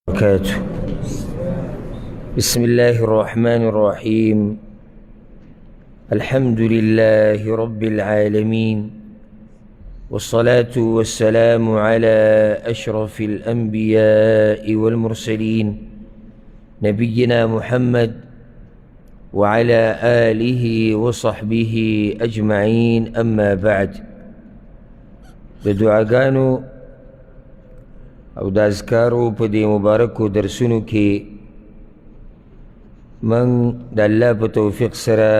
وبركاته. بسم الله الرحمن الرحيم. الحمد لله رب العالمين، والصلاة والسلام على أشرف الأنبياء والمرسلين نبينا محمد وعلى آله وصحبه أجمعين. أما بعد، بدعاګانو او د اذکارو په دې مبارکو درسونو کې من د الله په توفیق سره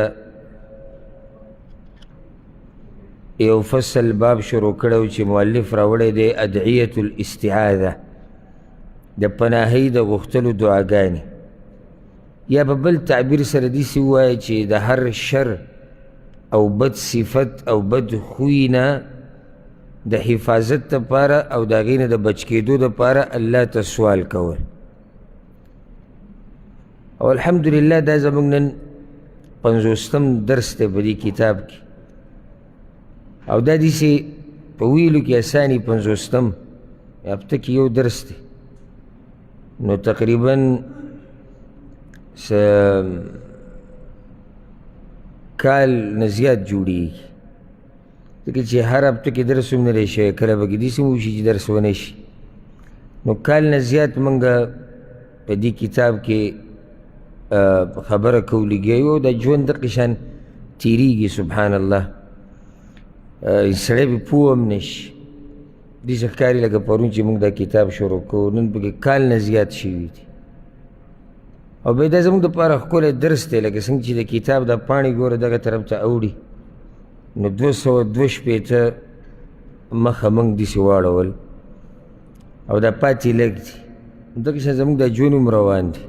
یو فصل باب شروع کړو چې مؤلف راوړی دی ادعیة الاستعاذة، د پناهۍ د غوښتلو دعاګانې، یا په بل تعبیر سره داسې ووایه چې د هر شر او بد صفت او بد خوی نه د حفاظت دپاره او د هغې نه د بچ کېدو دپاره الله ته سوال کول. او الحمدلله دا زموږ نن 50م درس دی په دې کتاب کې، او دا داسې په ویلو کې اساني 50م هفته کې یو درس دی، نو تقریبا کال نه زیات جوړېږي، ځکه چې هر هفته کې درس هم نه دی شوی، کله به کې داسې هم وشي چې درس ونه شي. نو کال نه زیات موږ په دې کتاب کې خبره کوو لګیا یو، د ژوند دقې شان تېرېږي. سبحان الله، سړی به پوه هم نه شي، داسې ښکاري لکه پرون چې موږ دا کتاب شروع کوو، نن پکې کال نه زیات شوي دي. او بیا دا زموږ دپاره ښکلی درس دی، لکه څنګه چې د کتاب دا پاڼې ګوره دغه طرف ته اوړي، نو 262 مخه موږ داسې واړول، او دا پاتې لږ دي. دغه شان زموږ دا ژوند هم روان دی،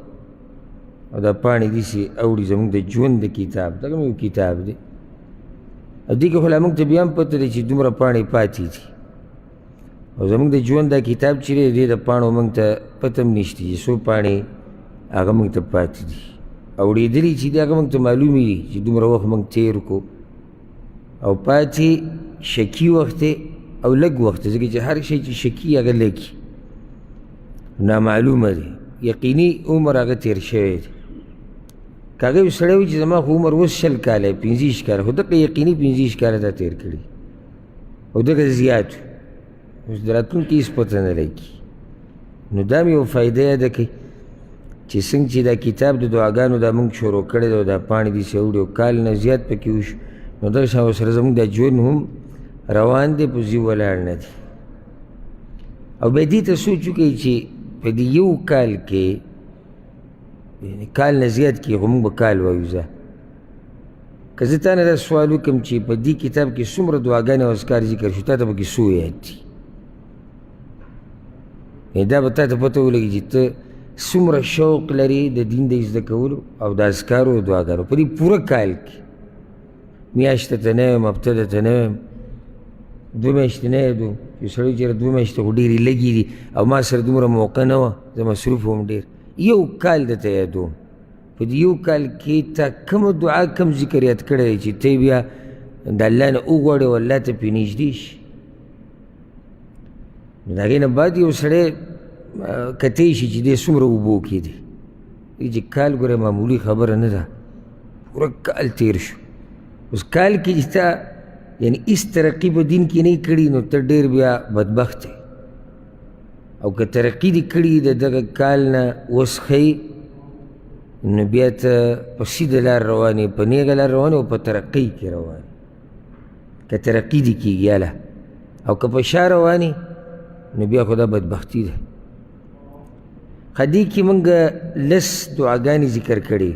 او دا پاڼې داسې اوړي زموږ د ژوند د کتاب، دغه هم یو کتاب دی. او دې کې خو لا موږ ته بیا هم پته دی چې دومره پاڼې پاتې دي، او زموږ د ژوند دا کتاب چې دی دې د پاڼو موږ ته پته هم نشته چې څو پاڼې هغه موږ ته پاتې دي، اوړېدلي چې دي هغه موږ ته معلومې دي چې دومره وخت موږ تېر کړو، او پاتې شکي وخت او لږ وخت، ځکه چې هر شی چې شکي هغه لږ نامعلومه دی، یقیني عمر هغه تېر شوی دی. که هغه یو سړی وي چې زما خو عمر اوس 20 کاله 25 کاله، خو دغه یقیني 25 کاله دا تېر کړي، او دغه زیات اوس د راتلونکي هېڅ پته نه لګي. نو دا مې یو فایده یاده کړئ چې څنګه چې دا کتاب د دعاګانو دا موږ شروع کړی دی، او دا پاڼې داسې اوړي، او کال نه زیات پکې وشو، نو دغه شان ورسره زموږ دا ژوند هم روان دی، په ځي ولاړ نه دی. او بیا دې ته سوچ وکړئ چې په دې یو کال کې، یعنې کال نه زیات کې، خو موږ به کال وایو ځه، که زه تا نه دا سوال وکړم چې په دې کتاب کې څومره دعاګانې او اذکار ذکر شو، تا ته پکې څو یاد دي؟ دا به تا ته پته ولګي چې ته څومره شوق لرې د دین د زده کولو او د اذکارو او دعاګانو په دې پوره کال کې. میاشته ته نه یم، هفته ته نه یم، 2 میاشتې نه یادوم، یو سړی چېرې 2 میاشتې خو ډېرې لږې دي، او ما سره دومره موقع نه وه، زه مصروف وم ډېر. یو کال درته یادوم، په دې یو کال کې تا کومه دعا کم ذکر یاد کړی دی چې ته بیا د الله نه وغواړې او الله ته پرې نږدې شي. نو د هغې نه بعد یو سړی کتی شي چې دی څومره اوبو کې دی، چې کال ګوره معمولي خبره نه ده، پوره کال تېر شو. اوس کال کې چې تا یعنې هېڅ ترقي په دین کې نه کړي، نو ته ډېر بیا بدبخت یې. او که ترقي دې کړي د دغه کال نه اوس ښیي، نو بیا ته په سیده لار روان یې، په نیغه لار روان یې، او په ترقۍ کې روان یې، که ترقي دې کېږي یاله. او که په شا روان یې، نو بیا خو دا بدبختي ده. دې کې موږ 10 دعاګانې ذکر کړي.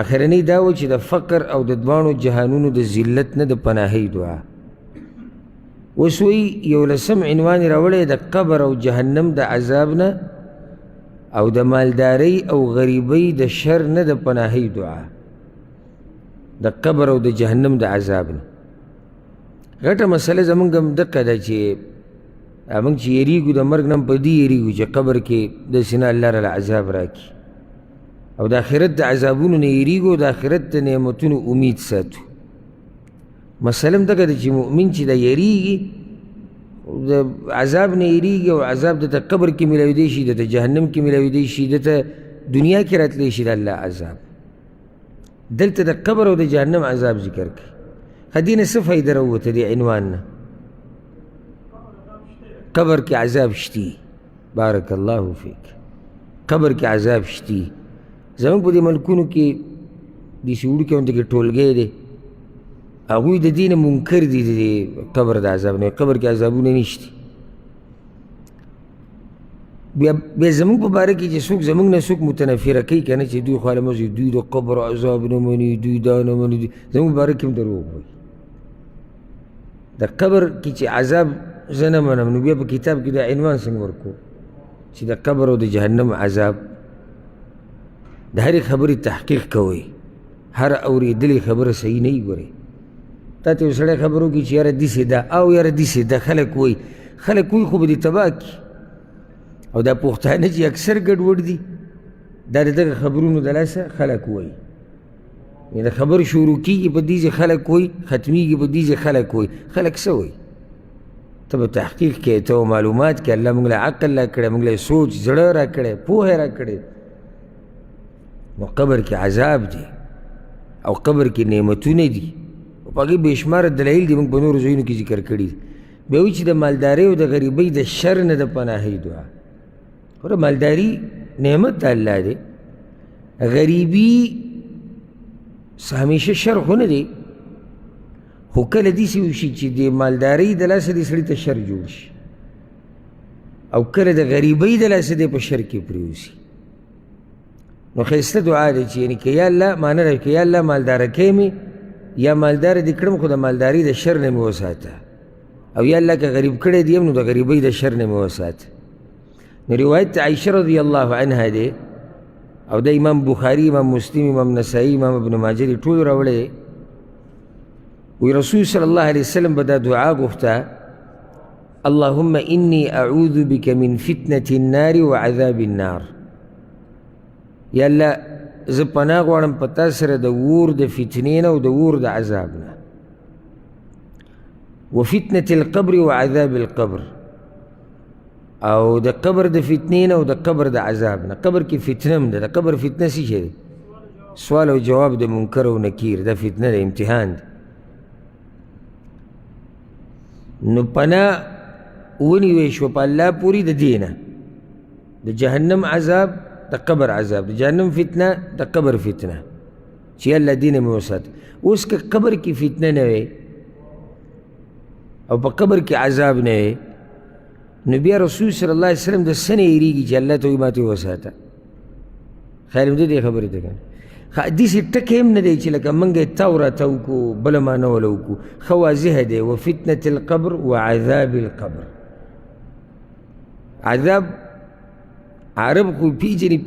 اخرنی دا و چې د فقر او د دواړو جهانونو د ذلت نه د پناهۍ دعا. اوس وایي 11م عنوان یې راوړی د قبر او جهنم د عذاب نه، او د مالدارۍ او غریبۍ د شر نه د پناهۍ دعا، د قبر او د جهنم د عذاب نه. غټه مسله زموږ هم دقه ده چې موږ چې یریږو د مرګ نه هم په دې یریږو چې قبر کې داسې نه الله راله عذاب راکړي، او د آخرت د عذابونو نه یریږو، د آخرت د نعمتونو امید ساتو. مسله هم دغه ده چې مؤمن چې دا یریږي، د عذاب نه یېرېږي او عذاب دته قبر کې میلاویدی شي، دته جهنم کې میلاویدی شي، دته دنیا کې راتلی شي د الله عذاب. دلته د قبر او د جهنم عذاب ذکر کوي. ښه دې نه څه فایده راووته دې عنوان نه؟ قبر کې عذاب شتي. بارک الله فیک. قبر کې عذاب شتي. زموږ په دې ملکونو کې داسې وړوکې غونډې کې ټولګی دی، هغوی د دې نه منکر دي د قبر د عذاب نه. قبر کې عذابونه نشته. بیا زموږ په باره کې چې څوک زموږ نه څوک متنفره کوي که نه چې دوی خو علمه دوی د قبر عذاب نه مني، دوی دا نه مني، زموږ په باره کې هم دروغ وایي. د قبر کې چې عذاب زه نه منم، نو بیا په کتاب کې دا عنوان څنګه ورکو چې د قبر او د جهنم عذاب؟ د هرې خبرې تحقیق کوئ. هر اورېدلې خبره صحیح نه وي. ګورئ تا ته یو سړی خبر وکړي چې یاره داسې ده او یاره داسې ده، خلک وایي خو به دې تباه کړي. او دا پښتانه چې اکثر ګډوډ دي، دا د دغه خبرونو د لاسه خلک وایي. د خبر شروع کېږي په دې چې خلک وایي، ختمیږي په دې چې خلک وایي. خلک څه وایي؟ ته به تحقیق کوې، ته به معلومات کوې. الله موږ له عقل را کړی، موږ له سوچ زړه را کړی، پوهه را کړی. نو قبر کې عذاب دی او قبر کې نعمتونه دي، په هغې بې شماره دلایل دي، موږ په نورو ځایونو کې ذکر کړي دي. بیا وایي چې د مالدارۍ او د غریبۍ د شر نه د پناهۍ دعا. ګوره مالداري نعمت د الله دی، غریبي همیشه شر خو نه دی، خو کله داسې وشي چې د مالدارۍ د لاسه دې سړي ته شر جوړ شي، او کله د غریبۍ د لاسه دې په شر کې پرېوځي. نو ښایسته دعا دی چې یعنې که یا الله معنی ده که یا الله مالداره کوې مې، یا مالداره دې کړم خو د مالدارۍ د شر نه مې وساته، او یا الله که غریب کړی دې یم نو د غریبۍ د شر نه مې وساته. نو روایت عایشه رضی الله عنها دی، او د امام بخاري، امام مسلم، امام نسائی، امام ابن ماجه دې ټول راوړی. وی رسول صلی الله علیه وسلم به دا دعا غوښته: اللهم انی اعوذ بک من فتنة النار وعذاب النار. یا الله زه پناه غواړم په تا سره د اور د فتنې نه او د اور د عذاب نه. وفتنة القبر وعذاب القبر، او د قبر د فتنې نه او د قبر د عذاب نه. قبر کې فتنه هم ده. د قبر فتنه څه شی دی؟ سوال او جواب د منکر او نکیر، دا فتنه ده، امتحان دی. نو پناه ونیوی شوه په الله پورې د دې نه، د جهنم عذاب، د قبر عذاب، د جهنم فتنه، د قبر فتنه، چې الله دې نه مې وساته. اوس که قبر کې فتنه نه وی او په قبر کې عذاب نه وی، نو بیا رسول صلی الله علیه وسلم د څه نه یېرېږي چې الله ته وایي ما ته وساته؟ خیر هم دې خبرې ته کنه داسې ټکی هم نه دی چې لکه موږ یې تاو راته وکړو بله معنه وله وکړو. ښه واضحه دی: وفتنة القبر وعذاب القبر. عذاب عرب خو پیژني،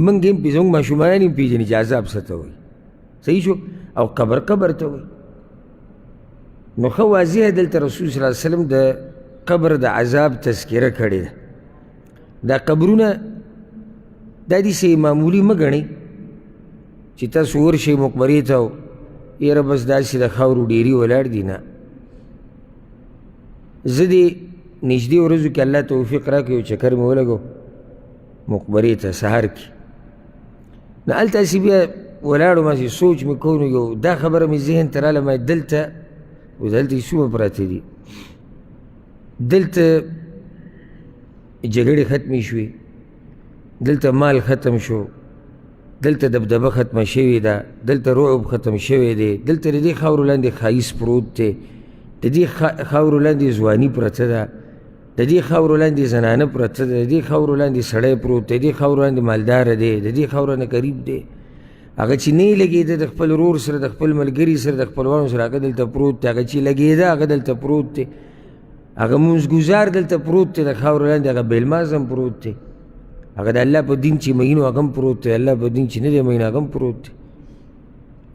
موږ هم زموږ ماشومان هم پیژني چې عذاب څه ته وایي. صحیح شو؟ او قبر ته وایي. نو ښه واضحه دلته رسول صلی الله علیه وسلم د قبر د عذاب تذکره کړې ده. دا قبرونه دا داسې معمولي مه ګڼئ چې تاسو ورشئ مقبرې ته او یاره بس داسې د خاورو ډېري ولاړ دي. نه، زه دې نږدې ورځو کې الله توفیق راکړي یو چکر مې ولګو مقبرې ته سهار کې. نو هلته هسې بیا ولاړو، ماسې سوچ مې کوو، نو یو دا خبره مې ذهن ته راله، ما دلته دلته څومره پراته دي، دلته جګړې ختمې شوې، دلته مال ختم شو، دلته دبدبه ختمه شوې ده، دلته رعب ختم شوی دی، دلته د دې خاورو لاندې ښایست پروت دی، د دې خاورو لاندې ځواني پرته ده، د دې خاورو لاندې زنانه پرته ده، د دې خاورو لاندې سړی پروت دی، د دې خاورو لاندې مالداره دی، د دې خاورو نه قریب دی. هغه چې نه یې لګېده د خپل ورور سره، د خپل ملګري سره، د خپلوانو سره، هغه دلته پروت دی. هغه چې لګېده هغه دلته پروت دی. هغه مونځګزار دلته پروت دی د خاورو لاندې. هغه بیلماز هم پروت دی. هغه د الله په دین چې مینو هغه هم پروت دی، الله په دین چې نه دی مینو هغه هم پروت دی.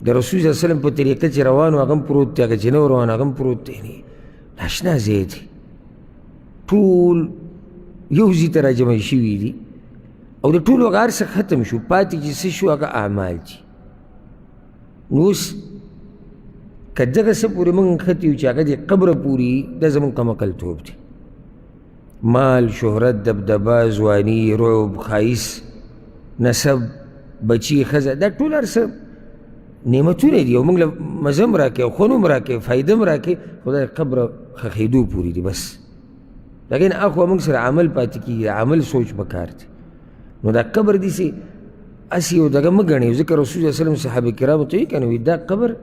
د رسول صلی الله علیه وسلم په طریقه چې روانو هغه هم پروت دی، هغه چې نه روان هغه هم پروت دی. ناشنا ځای دی، ټول یو ځای ته راجمع شوي دي، او د ټولو هغه هر څه ختم شو، پاتې چې څه شو هغه اعمال دي. نو اوس که دغه څه پورې موږ نښتي یو چې هغه د قبره پورې، دا زموږ کم عقلتوب دی. مال، شهرت، دبدبه، ځواني، رعب، ښایست، نسب، بچي، ښځه، دا ټول هر څه نعمتونه دي او موږ له مزه هم راکوي او خوند هم راکوي، فایده هم راکوي، خو دا د قبره ښخېدو پورې دي بس. لیکن اخوا موږ سره عمل پاتې کېږي، عمل سوچ پکار دی. نو دا قبر داسې هسې یو دغه مه ګڼئ، ځکه رسول صلی الله علیه وسلم صحابه کرامو ته وایي که نه، وایي دا قبر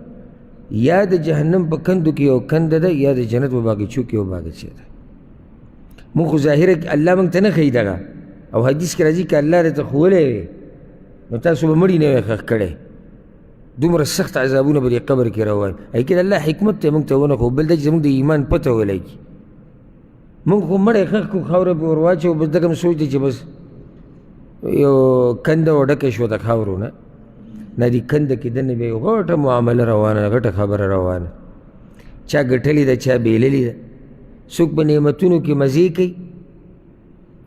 یا د جهنم په کندو کې یو کنده ده یا د جنت په باغچو کې یو باغچه ده. مونږ خو ظاهره الله موږ ته نه ښایي دغه، او حدیث کې راځي که الله درته ښوولی وی نو تاسو به مړي نه وی ښخ کړی، دومره سخت عذابونه به دې قبر کې روان. هغې کې د الله حکمت ته موږ ته ونه ښو، بل دا چې زموږ د ایمان پته ولګي. موږ خو مړی ښخ کړو، خاوره پې ور واچوو، بس دغه م سوچ دی چې بس یو کنده وډکه شوه د خاورو نه، نه دې کنده کې دننه بیا یو غټه معامله روانه ده، غټه خبره روانه، چا ګټلې ده چا بیللې ده. څوک په نعمتونو کې مزې کوي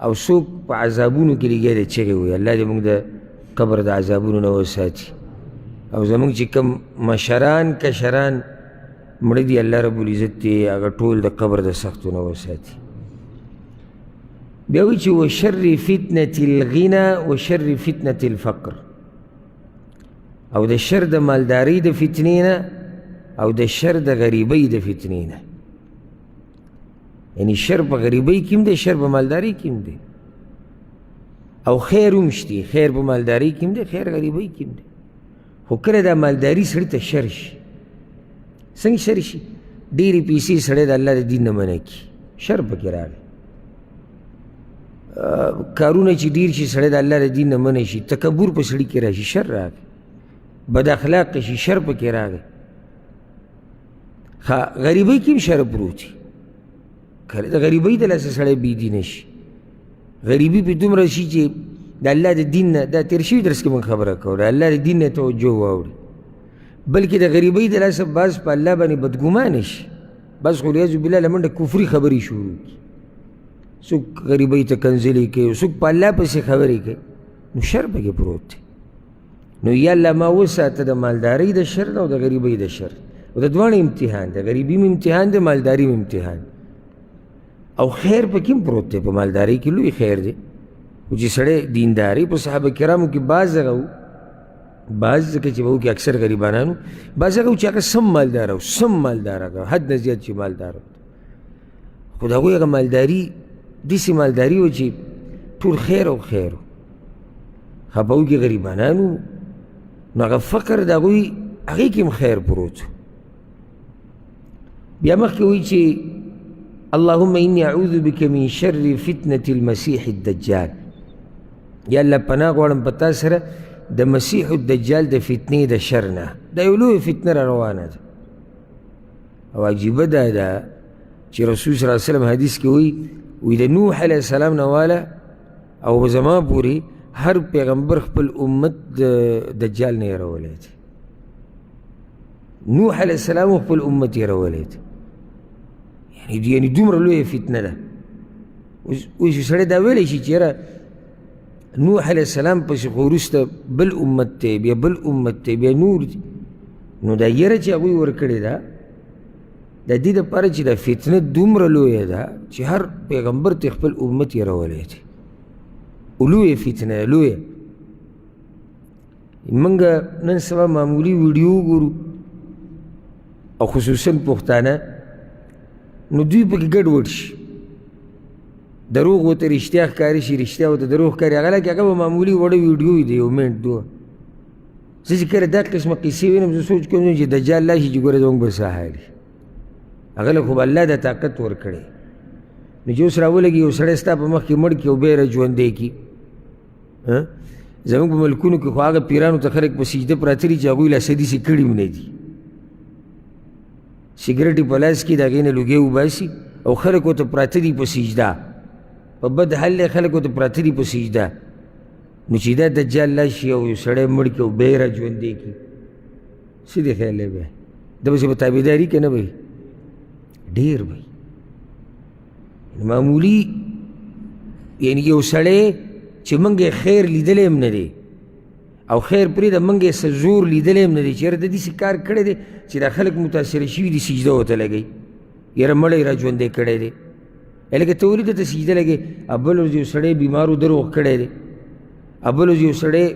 او څوک په عذابونو کې لګیا دی چغې وایي. الله دې موږ د قبر د عذابونو نه وساتي، او زموږ چې کوم مشران کشران مړه دي الله رب العزت دې هغه ټول د قبر د سختو نه وساتي. بیا وایي چې وشر فتنة الغنى وشر فتنة الفقر، او د شر د مالدارۍ د فتنې نه او د شر د غریبۍ د فتنې نه. یعنی شر په غریبۍ کې هم دی، شر په مالدارۍ کې هم دی، او خیر هم شته، خیر په مالدارۍ کې هم دی، خیر غریبۍ کې هم دی. خو کله دا مالداري سړي ته شر شي، څنګه شر شي؟ ډېرې پیسې سړی د الله د دین نه منع کړي، شر پکې راغی. کارونه چې ډېر شي سړی د الله د دین نه منع شي، تکبر په سړي کې راشي، شر راغی. بد اخلاق شي، شر پکې راغی. غریبۍ کې هم شر پروت وي، کله د غریبۍ د لاسه سړی بېدینه شي، غریبي پې دومره شي چې د الله د دین نه، دا تېر شوي درس کې موږ خبره کوو، د الله د دین نه توجه واوړي، بلکې د غریبۍ د لاسه بعض په الله باندې بدګمانه شي، بعض خو والعیاذ بالله له منډه کفري خبرې شروع کړي، څوک غریبۍ ته کنځلې کوي، څوک په الله پسې خبرې کوي، نو شر پکې پروت دی. نو یا الله ما وساته د مالدارۍ د شر نه او د غریبۍ د شر، او د دواړو امتحان دی، غریبي م امتحان دی، مالداري م امتحان دی. او خیر پکې هم پروت دی، په مالدارۍ کې لوی خیر دی. خو چې سړی دینداري په صحابه کرامو کې بعض هغه و، بعض ځکه چې به و کې اکثر غریبانانو، بعض هغه و چې هغه سم مالداره و، سم مالداره هغه حد نه زیات چې مالداره و. خو د هغوی هغه مالداري داسې مالداري و چې ټول خیر او خیر و، خو په هغوی کې غریبانانو، نو هغه فقر د هغوی هغې کې هم خیر پروت. بیا مخکې وایي چې اللهم إني أعوذ بك من شر فتنة المسيح الدجال، یا الله پناه غواړم په تا سره د مسیح الدجال د فتنې د شر نه. دا یو لویه فتنه را روانه ده، او عجیبه دا ده چې رسول صلی الله علیه وسلم حدیث کې وایي د نوح علیه السلام نه واله او زما پورې هر پیغمبر خپل امت د دجال نه یېرولی دی. نوح علیه السلام خپل امت یېرولی دی، یعنی دومره لویه فتنه ده. اوس سړی دا ویلی شي چې یاره نوح علیه السلام پسې خو وروسته بل امت دی، بیا بل امت دی، بیا نور دی. نو دا یره چې هغوی ورکړې ده د دې دپاره چې دا فتنه دومره لویه ده چې هر پیغمبر ته خپل امت یېرولی دی. لویه فتنه ده، لویه. موږ نن سبا معمولي ویډیو ګورو، او خصوصا پښتانه، نو دوی پکې ګډوډ شي، دروغ ورته رښتیا ښکاري شي، رښتیا ورته دروغ ښکاري. هغه کې هغه به معمولي وړه ویډیو وي د یو منټ دوه. زه چې کله دا قسمه قصې وینم زه سوچ کوم چې دجال راشي چې ګوره زموږ به څه حال وي. هغه له خو به الله دا طاقت ورکړی، نو چې اوس راولګي یو سړی ستا په مخ کې مړ کړي او بیا یې راژوندی کړي. زموږ په ملکونو کې خو هغه پیرانو ته خلک په سجده پراته دي چې هغوی لا سدیسې کړي هم نه دي، سګرټ یې په لاس کې د هغې نه لوګې وباسي او خلک ورته پراته دي په سجده، په بد حال دی خلک ورته پراته دي په سجده. نو چې دا دجال راشي او یو سړی مړ کړي او بیا یې راژوندی کړي، څه دی خیال دی بیا؟ ده پسې به تابعداري که نه به وي؟ ډېر به وي. معمولي یعنې یو سړی چې موږ یې خیر لیدلی هم نه دی، او خیر پرېږده موږ یې څه زور لیدلی هم نه دی چې یاره د داسې کار کړی دی چې دا خلک متاثره شوي دي سجده ورته لګوي، یاره مړی را ژوندی کړی دی. لکه ته ولې دته سجده لګې، بل ورځ یو سړی بیمارو دروغ کړی دی، بل ورځ یو سړی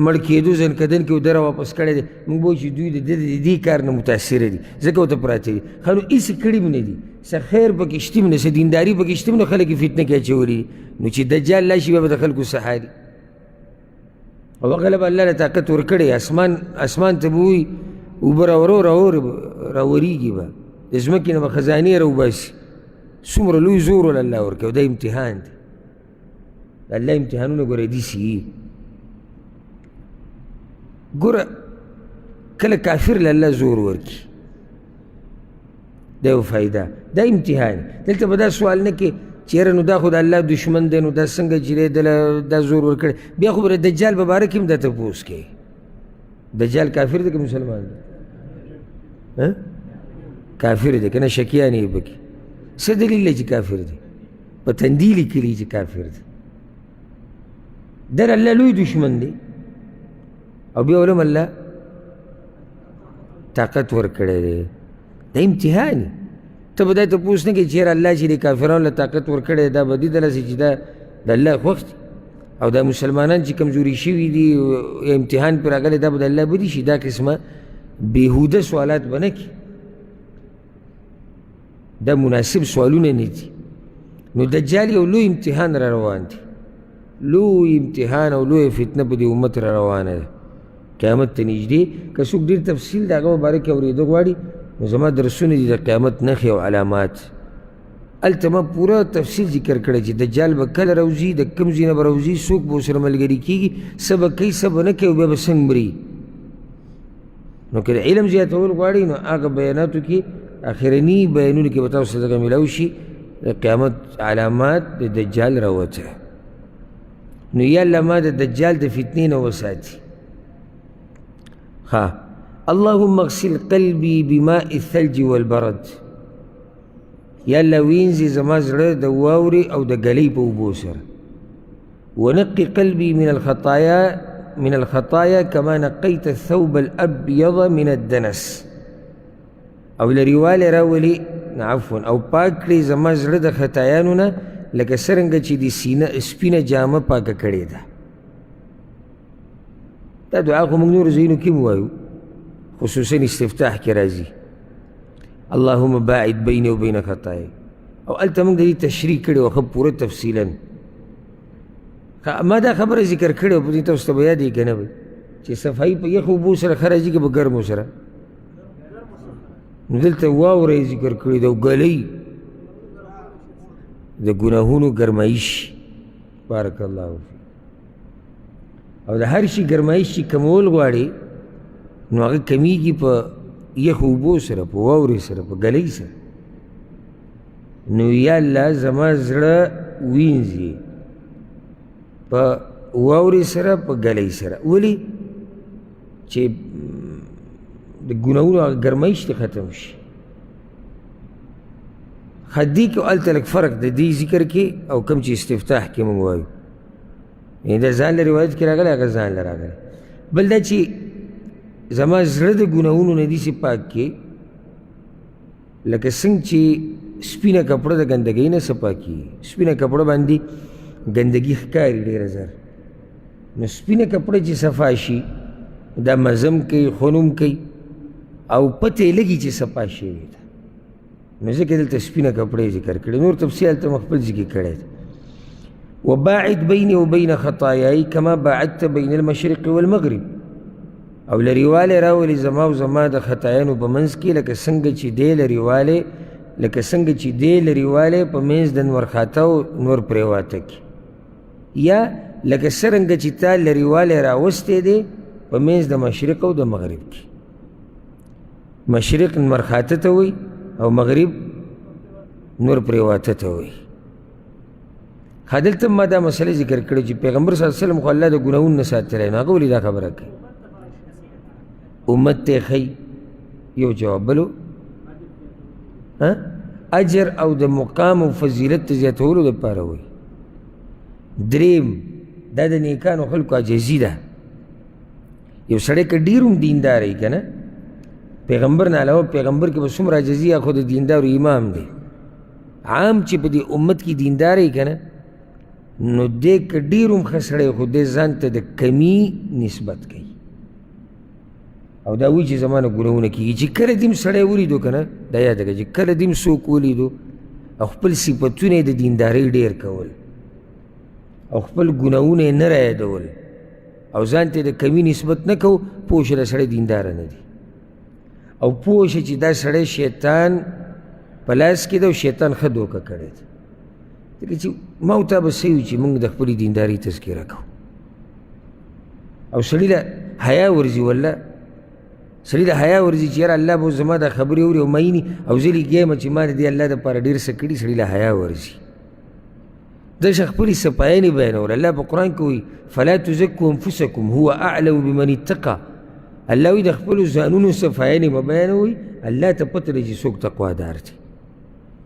مړ کېدو ځنکدن کې دره واپس کړی دی، موږ به وایو چې دوی د دې کار نه متاثره دي ځکه ورته پراته دي. ښه نو هېڅ کړي م نه دي، څه خیر پکې شته م نه، څه دینداري پکې شته م نه، خلک یې فتنه کې اچولي دي. نو چې دجال راشي بیا به د خلکو څه حالي. او هغه به الله له طاقت ورکړی، اسمان ته به وایي اوبه راورېږي به، د ځمکې نه به خزانې راوباسي. څومره لوی زور ول الله ورکوي. دا امتحان دی، د الله امتحانونه ګوره داسې وي. ګوره کله کافر له الله زور ورکي، دا یو فایده، دا امتحان. دلته به دا سوال نه کې چېرې نو دا خو د الله دشمن دی، نو دا څنګه چې دی دله دا زور ورکړی. بیا خو به د دجال په باره کې هم دا تپوس کوي، دجال کافر دی که مسلمان دی؟ کافر دی که نه؟ شکیان یې پکې څه دلیل دی چې کافر دی؟ په تندي لیکلي چې کافر دی. در الله لوی دشمن دی او بیا ولم الله طاقت ورکړی دی. دا امتحان دی. ته به دا تپوس نه کوې چېرې الله چې د کافرانو له طاقت ورکړی دا به دې دلاسې چې دا د الله خوښ دی، او دا مسلمانان چې کمزوري شوي دي امتحان پرې راغلی دا به د الله بدي شي. دا قسمه بېهوده سوالات به نه کړي، دا مناسب سوالونه نه دي. نو دجال یو لوی امتحان را روان دی، لوی امتحان او لوی فتنه په دې امت را روانه ده قیامت ته نږدې. که څوک ډېر تفصیل د هغه باره کې اورېدو غواړي نو زما درسونه دي د قیامت نښې او علامات، هلته ما پوره تفصیل ذکر کړی چې دجال به کله راوځي، د کوم ځای نه به راوځي، څوک به ورسره ملګري کېږي، څه به کوي څه به نه کوي، بیا به څنګه مري. نو که د علم زیاتول غواړي نو هغه بیاناتو کې اخرني بیانونو کې به تاسو ته دغه میلاو شي د قیامت علامات د دجال راوته. نو یا الله ما د دجال د فتنې نه وساتي. ها اللهم اغسل قلبي بماء الثلج والبرد. یا الله وینځي زما زړه د واورې او د ګلۍ په اوبو سره. ونقي قلبي من الخطايا كما نقيت الثوب الأبيض من الدنس. او لرواله راولي عفوا او پاک کړي زما زړه د خطایانو نه لکه څرنګه چې د سپینه جامه پاکه کړې ده. دا دعا خو موږ نورو ځایونو کې ووایو، خصوصا استفتاح کې راځي اللهم باعد بیني وبین خطایي، او هلته موږ د دې تشریح کړې وه ښه پوره تفصیلا. ما دا خبره ذکر کړې وه په دې تاسو ته به یاد یې که نه به چې صفایي په یخو اوبو سره ښه راځي که په ګرمو سره؟ نو دلته واوره یې ذکر کړې ده او ګلۍ د ګناهونو ګرمایش. بارک الله فیک. او د هر شي ګرمایش چې کمول غواړي نو هغه کمیږي په یخو اوبو سره، په واورې سره، په ګلۍ سره. نو یا الله زما زړه وینځي په واورې سره، په ګلۍ سره. ولې؟ چې د ګناهونو هغه ګرمایش دې ختم شي. دې کې هلته لږ فرق د دې ذکر کې او کوم چې استفتاح کې موږ وایو، یعنې دا ځان له روایت کې راغلی هغه ځان له راغلی. بل دا چې زما زړه د ګناهونو نه داسې پاک کې لکه څنګه چې سپینه کپړه د ګندګۍ نه څه پاکېږي. سپینه کپړه باندې ګندګي ښکاري ډېره زر، نو سپینه کپړه چې صفا شي دا مزم کوي، خونم کوي او پته یې لګي چې صفا شوې ده. نو ځکه دلته سپینه کپړه ذکر کړي، نور تفصیل هلته مخفل ذکر کړی ده. وباعد بیني وبین خطایای کما باعدت بین المشرق والمغرب. او لرېوالی راولي زما او زما د خطایانو په منځ کې لکه څنګه چې دی لرېوالی په منځ د نورخاته او نور پرېواته کې، یا لکه څرنګه چې تا لرېوالی راوستی دی په منځ د مشرق او د مغرب کې. مشرق نورخاته ته وایي او مغرب نور پرېواته ته وایي. دلته ما دا مسله ذکر کړې چې پیغمبر صلی الله علیه وسلم خو الله د ګناهونو نه ساتلی نو هغه ولې دا خبره کوي؟ امت ته ښیي یو جواب. بلو اجر او د مقام او فضیلت ته زیاتولو دپاره وایي. دریم دا د نیکانو خلکو عاجزي ده. یو سړی که ډېر هم دیندار وي که نه، پیغمبر نه علاوه پیغمبر کې به څومره عاجزي یا خو د دیندارو امام دی، عام چې په دې امت کې دیندار یې که نه نو دی که ډېر هم ښه سړی خو دی ځان ته د کمي نسبت کوي او دا وایي چې زما نه ګناهونه کېږي چې کله دې هم سړی ولیدو که نه دا یاده کړه چې کله دې هم څوک ولیدو او خپل صفتونه یې د دیندارۍ ډېر کول او خپل ګناهونه یې نه رایادول او ځان ته د کمي نسبت نه کو پوه شه دا سړی دینداره نه دی او پوه شه چې دا سړی شیطان په لاس کې ده او شیطان ښه دوکه کړی ده ځکه چې ما او تا به څه یو چې موږ د خپلې دیندارۍ تذکره کوو او سړي له حیا ورځي والله سړي له حیا ورځي چې یاره الله به زما دا خبرې اوري او میني او زه لګیا یم چې ما د دې الله دپاره ډېر څه کړي سړي له حیا ورځي دا شه خپلې صفایانې بیانول الله په قرآن کې وایي فلا تزکو انفسکم هو اعلم بمن اتقى الله وایي د خپلو ځانونو صفایانې مه بیانوئ الله ته پته دی چې څوک تقوادار دی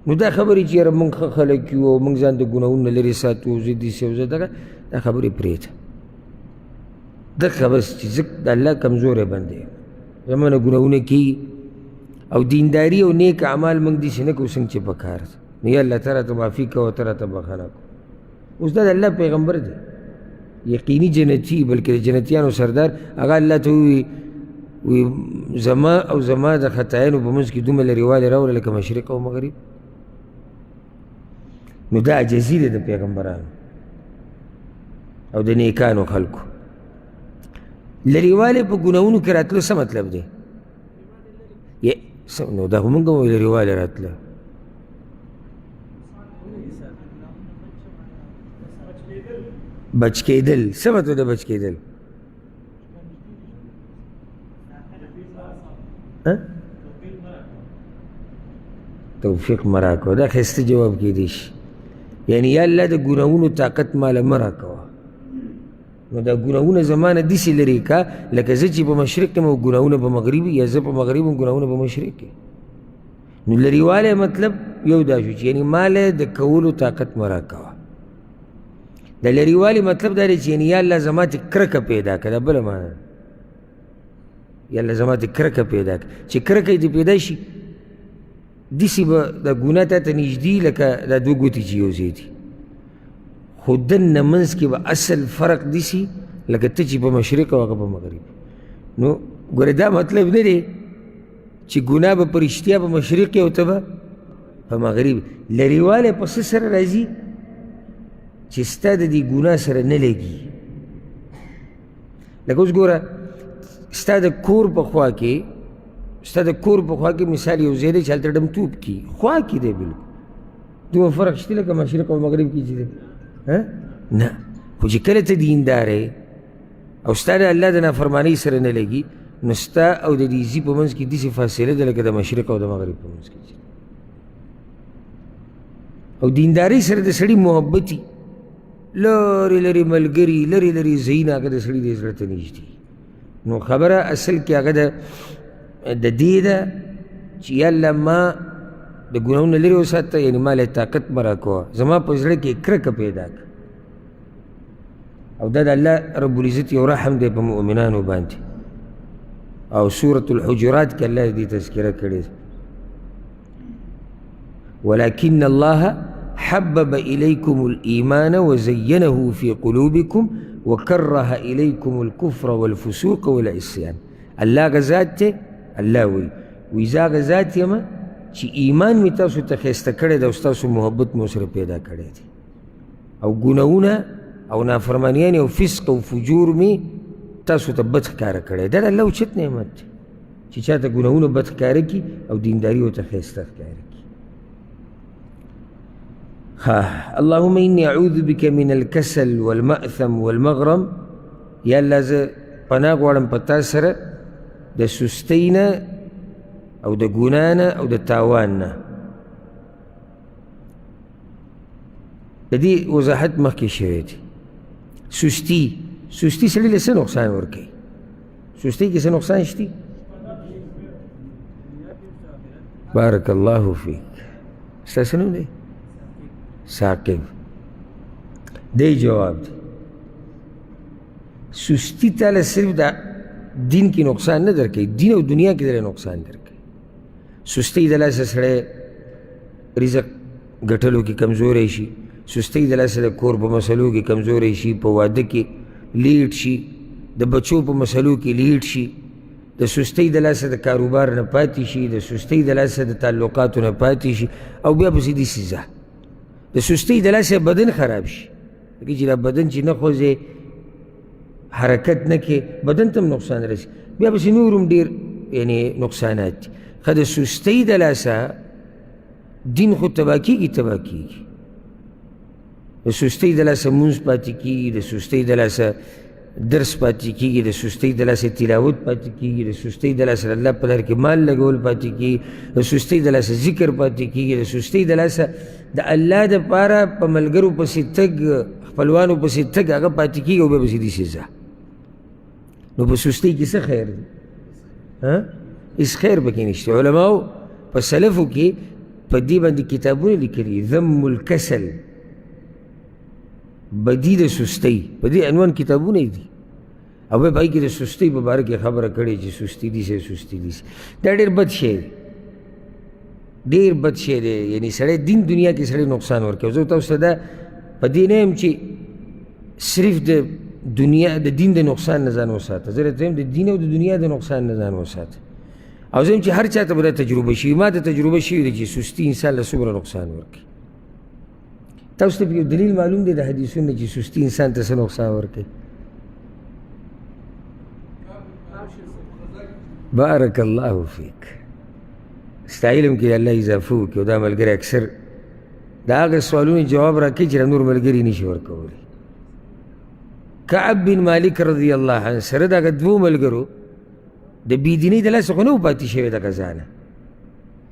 نو دا خبرې چې یاره موږ ښه خلک یو او موږ ځان د ګناهونو نه لرې ساتو زه داسې او زه دغه دا خبرې پرېږده دغه بس چې زه د الله کمزوری بنده یم زما نه ګناهونه کېږي او دینداري او نیک اعمال موږ داسې نه کوو څنګه چې په کار ده نو یا الله ته راته معافي کوه ته راته بخښنه کوه اوس دا د الله پیغمبر دی یقیني جنتي بلکې د جنتیانو سردار هغه الله ته وی زما او زما د خطایانو په منځ کې دومره لرېوالی راوله لکه مشرق او مغرب نو دا عجزي دی د پیغمبرانو او د نیکانو خلکو لرېوالی په ګناهونو کې راتلو څه مطلب دی نو دا خو موږ هم وایو لرېوالی راتله بچ کېدل څه مطلب د بچ کېدل توفیق مه راکوه دا ښایسته جواب کېدی شي یعنی یا الله د ګناهونو طاقت ماله مه راکوه نو دا ګناهونه زما نه داسې لرې کا لکه زه چې په مشرق یم او ګناهونه په مغرب یا زه په مغرب یم ګناهونه په مشرق کې نو لرېوالی مطلب یو دا شو چې یعنی ماله د کولو طاقت مه راکوه د لرېوالي مطلب دا دی چې یعنی یا الله زما ته کرکه پیدا کړه دا بله معنی یا الله زما ته کرکه پیدا کړه چې کرکه دې پیدا شي داسې به دا ګناه تا ته نږدې لکه دا دوه ګوتې چې یو ځای دي خو دننه منځ کې به اصل فرق داسې لکه ته چې په مشرق او هغه په مغرب نو ګوره دا مطلب نه دی چې ګناه به په رښتیا په مشرق او ته به په مغرب لرېوالی په څه سره راځي چې ستا د دې ګناه سره نه لګي لکه اوس ګوره ستا د کور په خوا کې مثال یو ځای دی چې هلته ډمتوب کي خوا کې دی بلکل دومره فرق شته لکه مشرق او مغرب کې چې دی نه خو چې کله ته دیندار او ستا د الله د نافرمانۍ سره نه لګي نو ستا او د دې ځي په منځ کې داسې فاصله ده لکه د مشرق او د مغرب په منځ کې او دیندارۍ سره د سړي محبتي لرې لرې ملګري لرې لرې ځایونه هغه د سړي د زړه ته نږدې نو خبره اصل کې هغه د دې ده چې یا الله ما د ګناهونو لرې وساته یعنې ما له طاقت مه راکوه زما په زړه کې کرکه پیدا کړه او دا د الله رب العزت یو رحم دی په مؤمنانو باندې او سورة الحجرات کې الله دې تذکره کړې ولكن الله حبب إليكم الإيمان وزينه في قلوبكم وكره إليكم الكفر والفسوق والعصيان الله غزات الله وإذا غزات يما چې ایمان می تاسو ته ښایسته کړی ده او ستاسو محبت مو سره پیدا کړی دی او ګناهونه او نافرمانیانې او فسق او فجور می تاسو ته بد ښکاره کړی دا د الله اوچت نعمت دی چې چاته ګناهونه بد ښکاره کړي او دینداري ورته ښایسته ښکاره کړي اللهم إني أعوذ بك من الكسل والمأثم والمغرم یا الله زه پناه غواړم په تا سره د سستۍ نه او د ګناه نه او د تاوان نه د دې وضاحت مخکې شوی دی سستي سړي له څه نقصان ورکوي سستۍ کې څه نقصان شته بارک الله فیک ستاسو نوم دی ثاقب دی جواب دی سستی تعالی صرف دا دین کی نقصان نه درکوي دین او دنیا کې دله نقصان درکوي سستی د لاسه سړی رزق ګټلو کې کمزوری شي، سستۍ د لاسه د کور په مسلو کې کمزوری شي، په واده کې لیټ شي، د بچو په مسلو کې لیټ شي، د سستۍ د لاسه د کاروبار نه پاتې شي، د سستۍ د لاسه د تعلقاتو نه پاتې شي، او بیا پسې دې سیزه د سستۍ د لاسه بدن خراب شي. لکه چې دا بدن چې نه خوځې حرکت نه کې بدن ته هم نقصان رسي، بیا پسې نور هم ډېر یعنې نقصانات دي. ښه د سستۍ د لاسه دین خو تباه کېږي د سستۍ د لاسه مونځ پاتې کېږي، د سستۍ د لاسه درس پاتې کېږي، د سستۍ د لاسه تلاوت پاتې کېږي، د سستۍ د لاسه الله په لار کې مال لګول پاتې کېږي، د سستۍ د لاسه ذکر پاتې کېږي، د سستۍ د لاسه د الله دپاره په ملګرو پسې تګ، خپلوانو پسې تګ هغه پاتې کېږي، او بیا پسې دې سزا. نو په سستۍ کې څه خیر دی؟ هېڅ خیر پکې نشته. علماو په سلفو کې په دې باندې کتابونه لیکلي، ذم الکسل، بدی د سستۍ، په دې عنوان کتابونه دي، او بیا په هغې کې د سستۍ په باره کې خبره کړې چې سستي دي دا ډېر بد شی دی، ډېر بد شی دی. یعنې سړی دین دنیا کې سړی نقصان ورکوي. زه تاسو ته دا په دې نه یم چې صرف د دنیا د دین د نقصان نه ځان وساته، زه درته یم د دین او د دنیا د نقصان نه ځان وساته. او زه یم چې هر چا ته به دا تجربه شوي، ما ته تجربه شوي دی چې سستي انسان له څومره نقصان ورکوي. تاسو ته یو دلیل معلوم دی د حدیثونو چې سستي انسان ته څه نقصان ورکوي؟ بارک الله فیک. ستا علم کې الله اضافه وکړي، او دا ملګری اکثر د هغه سوالونو جواب راکوي چې نور ملګري نشي ورکولی. کعب بن مالک رضی الله عنه سره د هغه دوو ملګرو د بېدینۍ د لاسه خو نه و پاتې شوی دغه ځانه،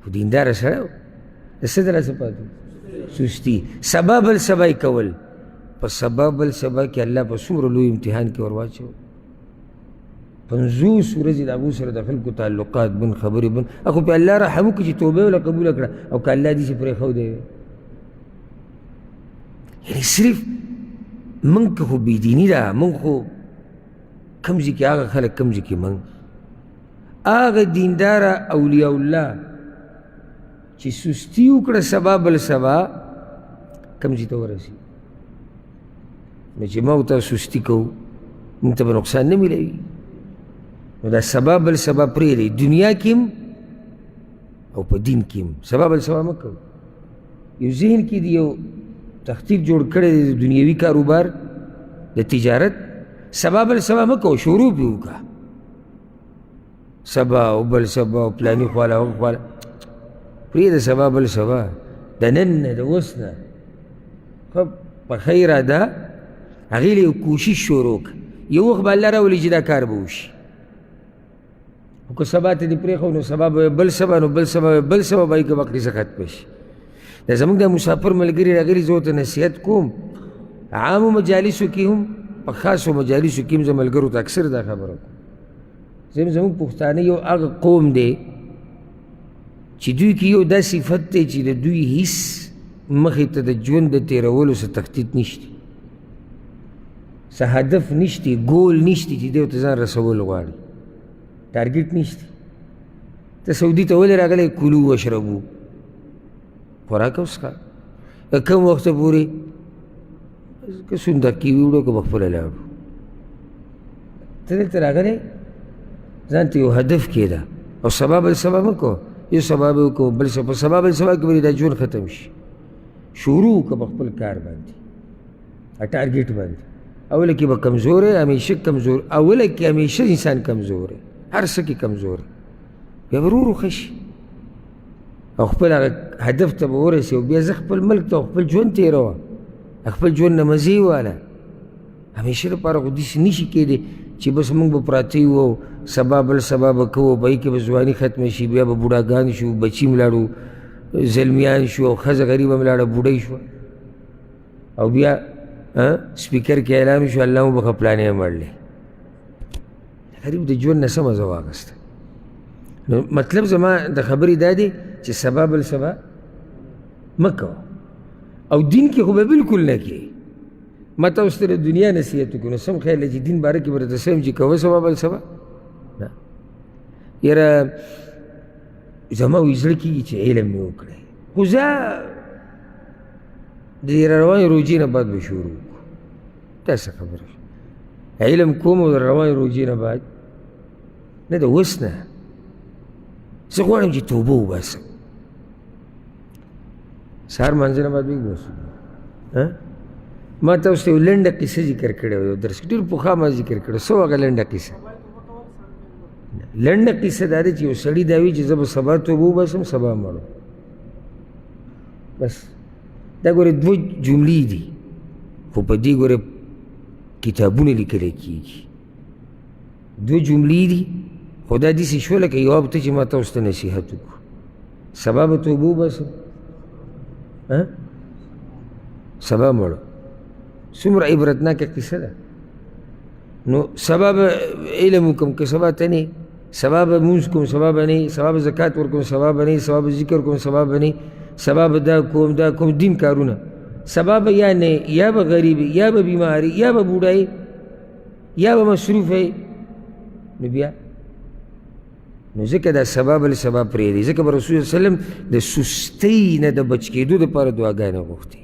خو دینداره سړی و، د څه د لاسه پاتې سستی. سبا بل سبا یې کول، په سبا بل سبا کې الله په څومره لوی امتحان کې ور واچول. 50 ورځې د هغو سره د خلکو تعلقات بن خبرې بن، خو پې الله رحم وکړي چې توبه یې وله قبوله کړه، او که الله دې چې پرېښودی وی. یعنې صرف موږ که خو بېدیني ده، موږ خو کوم ځای کې هغه خلک کوم ځای کې موږ هغه دینداره اولیاء الله چې سستی وکړه سبا بل سبا کوم ځای ته ورسي. نو چې ما ورته سستي کوو موږ ته به نقصان نه میلوي. نو دا سبا بل سبا پرېږدئ، دنیا کې هم او په دین کې هم سبا بل سبا مه کوو. یو ذهن کې دی یو تخطیط جوړ کړی دی د دنیوي کاروبار د تجارت، سبا بل سبا مه کوو، شروع پې وکړه. سبا او بل سبا او پلاني خواله هغه خواله پرېږده، سبا بل سبا د نن نه د اوس نه ښه په ښه اراده هغې له یو کوشش شروع کړه. یو وخت به الله راولي چې دا کار به وشي، خو که سبا ته دې پرېښود نو سبا به بل سبا، نو بل سبا بل سبا به که وقت څه ختمه شي. دا زموږ د مسافر ملګري راغلي، زه ورته نصیحت کوم، عامو مجالسو کې هم په خاصو مجالسو کې هم زه ملګرو ته اکثر دا خبره کوم. زموږ پښتانه یو هغه قوم دی چې دوی کې یو دا صفت دی چې د دوی هیڅ مخې ته د ژوند د تېرولو څه تخطیط نشته، څه هدف نشته، ګول نشته چې دی ورته ځان رسول غواړي، ټارګېټ نشته. ته سعودي ته ولې راغلی؟ کلو وشربو، خوراک او څښه، کوم وخته پورې که سوندکي ویوړو که به خپله لاړو. ته دلته راغلی ځان ته یو هدف کېده، او سبا بل سبا مه کوه، یو سبا به وکړو بل سبا، په سبا بل سبا کې به دا ژوند ختم شي. شروع وکړه په خپل کار باندې، ټارګېټ باندې. اوله کې به کمزور یې، همیشه کمزور، اوله کې همیشه انسان کمزور یې، هر څه کې کمزور یې، بیا به ورو ورو ښه شي او خپل هغه هدف ته به ورسې. او بیا زه خپل ملک ته خپل ژوند تېروه، خپل ژوند نه مزې واله. همیشه لپاره خو داسې نشي کېدی چې بس موږ به پراته یو او سبا بل سبا به کوو، په هغې کې به ځواني ختمه شي، بیا به بوډاګان شو، بچي ملاړو، زلمیان شو، او ښځه غریبه ملاړه بوډۍ شوه، او بیا سپیکر کې اعلان شو الله مو بخښه پلانې یې مړلی. غریب د ژوند نه څه مزه واخیسته. نو مطلب زما د خبرې دا دی چې سبا بل سبا مه کوه، او دین کې خو به بلکل نه کوې. ما تاسو ته د دنیا نصیحت وکړو، نو سم خیال دی چې دین باره کې به درته څه یم چې کوه سبا بل سبا نه. یاره زما وایي زړه کېږي چې علم مې وکړی، خو زه د دې روانې روجې نه بعد به شروع کړو. دا څه خبره شوه؟ علم کوم او د روانې روجې نه بعد نه، د اوس نه. زه غواړم چې توبه وباسم. سهار لمانځه نه بعد به وباسو. ما تاسو ته یو لنډه قصه ذکر کړې وه، یو درس کې ډېر پخوا ما ذکر کړې. څه وه هغه لنډه قصه؟ لنډه قصه دا ده چې یو سړي دا وایي چې زه به سبا توبه وباسم، سبا مړم. بس دا ګورې دوه جملې دي، خو په دې ګورې کتابونه لیکلی کېږي. دوه جملې دي، خو دا داسې شوه لکه یوه هفته چې ما تاسو ته نصیحت وکړو. سبا به توبه وباسم، سبا مړم. څومره عبرتناکه قصه ده. نو سبا به علم وکړم که سبا ته نه، سبا به لمونځ کوم سبا به نه، سبا به زکات ورکوم سبا به نه، سبا به ذکر کوم سبا به نه، سبا به دا کوم دا کوم دین کارونه. سبا به یا نه، یا به غریبي، یا به بیماري، یا به بوډایي، یا به مصروفه. نو بیا نو ځکه دا سبا بل سبا پرېږدي. ځکه به رسول صلی الله علیه وسلم د سستۍ نه د بچ کېدو دپاره دعاګانې غوښتې.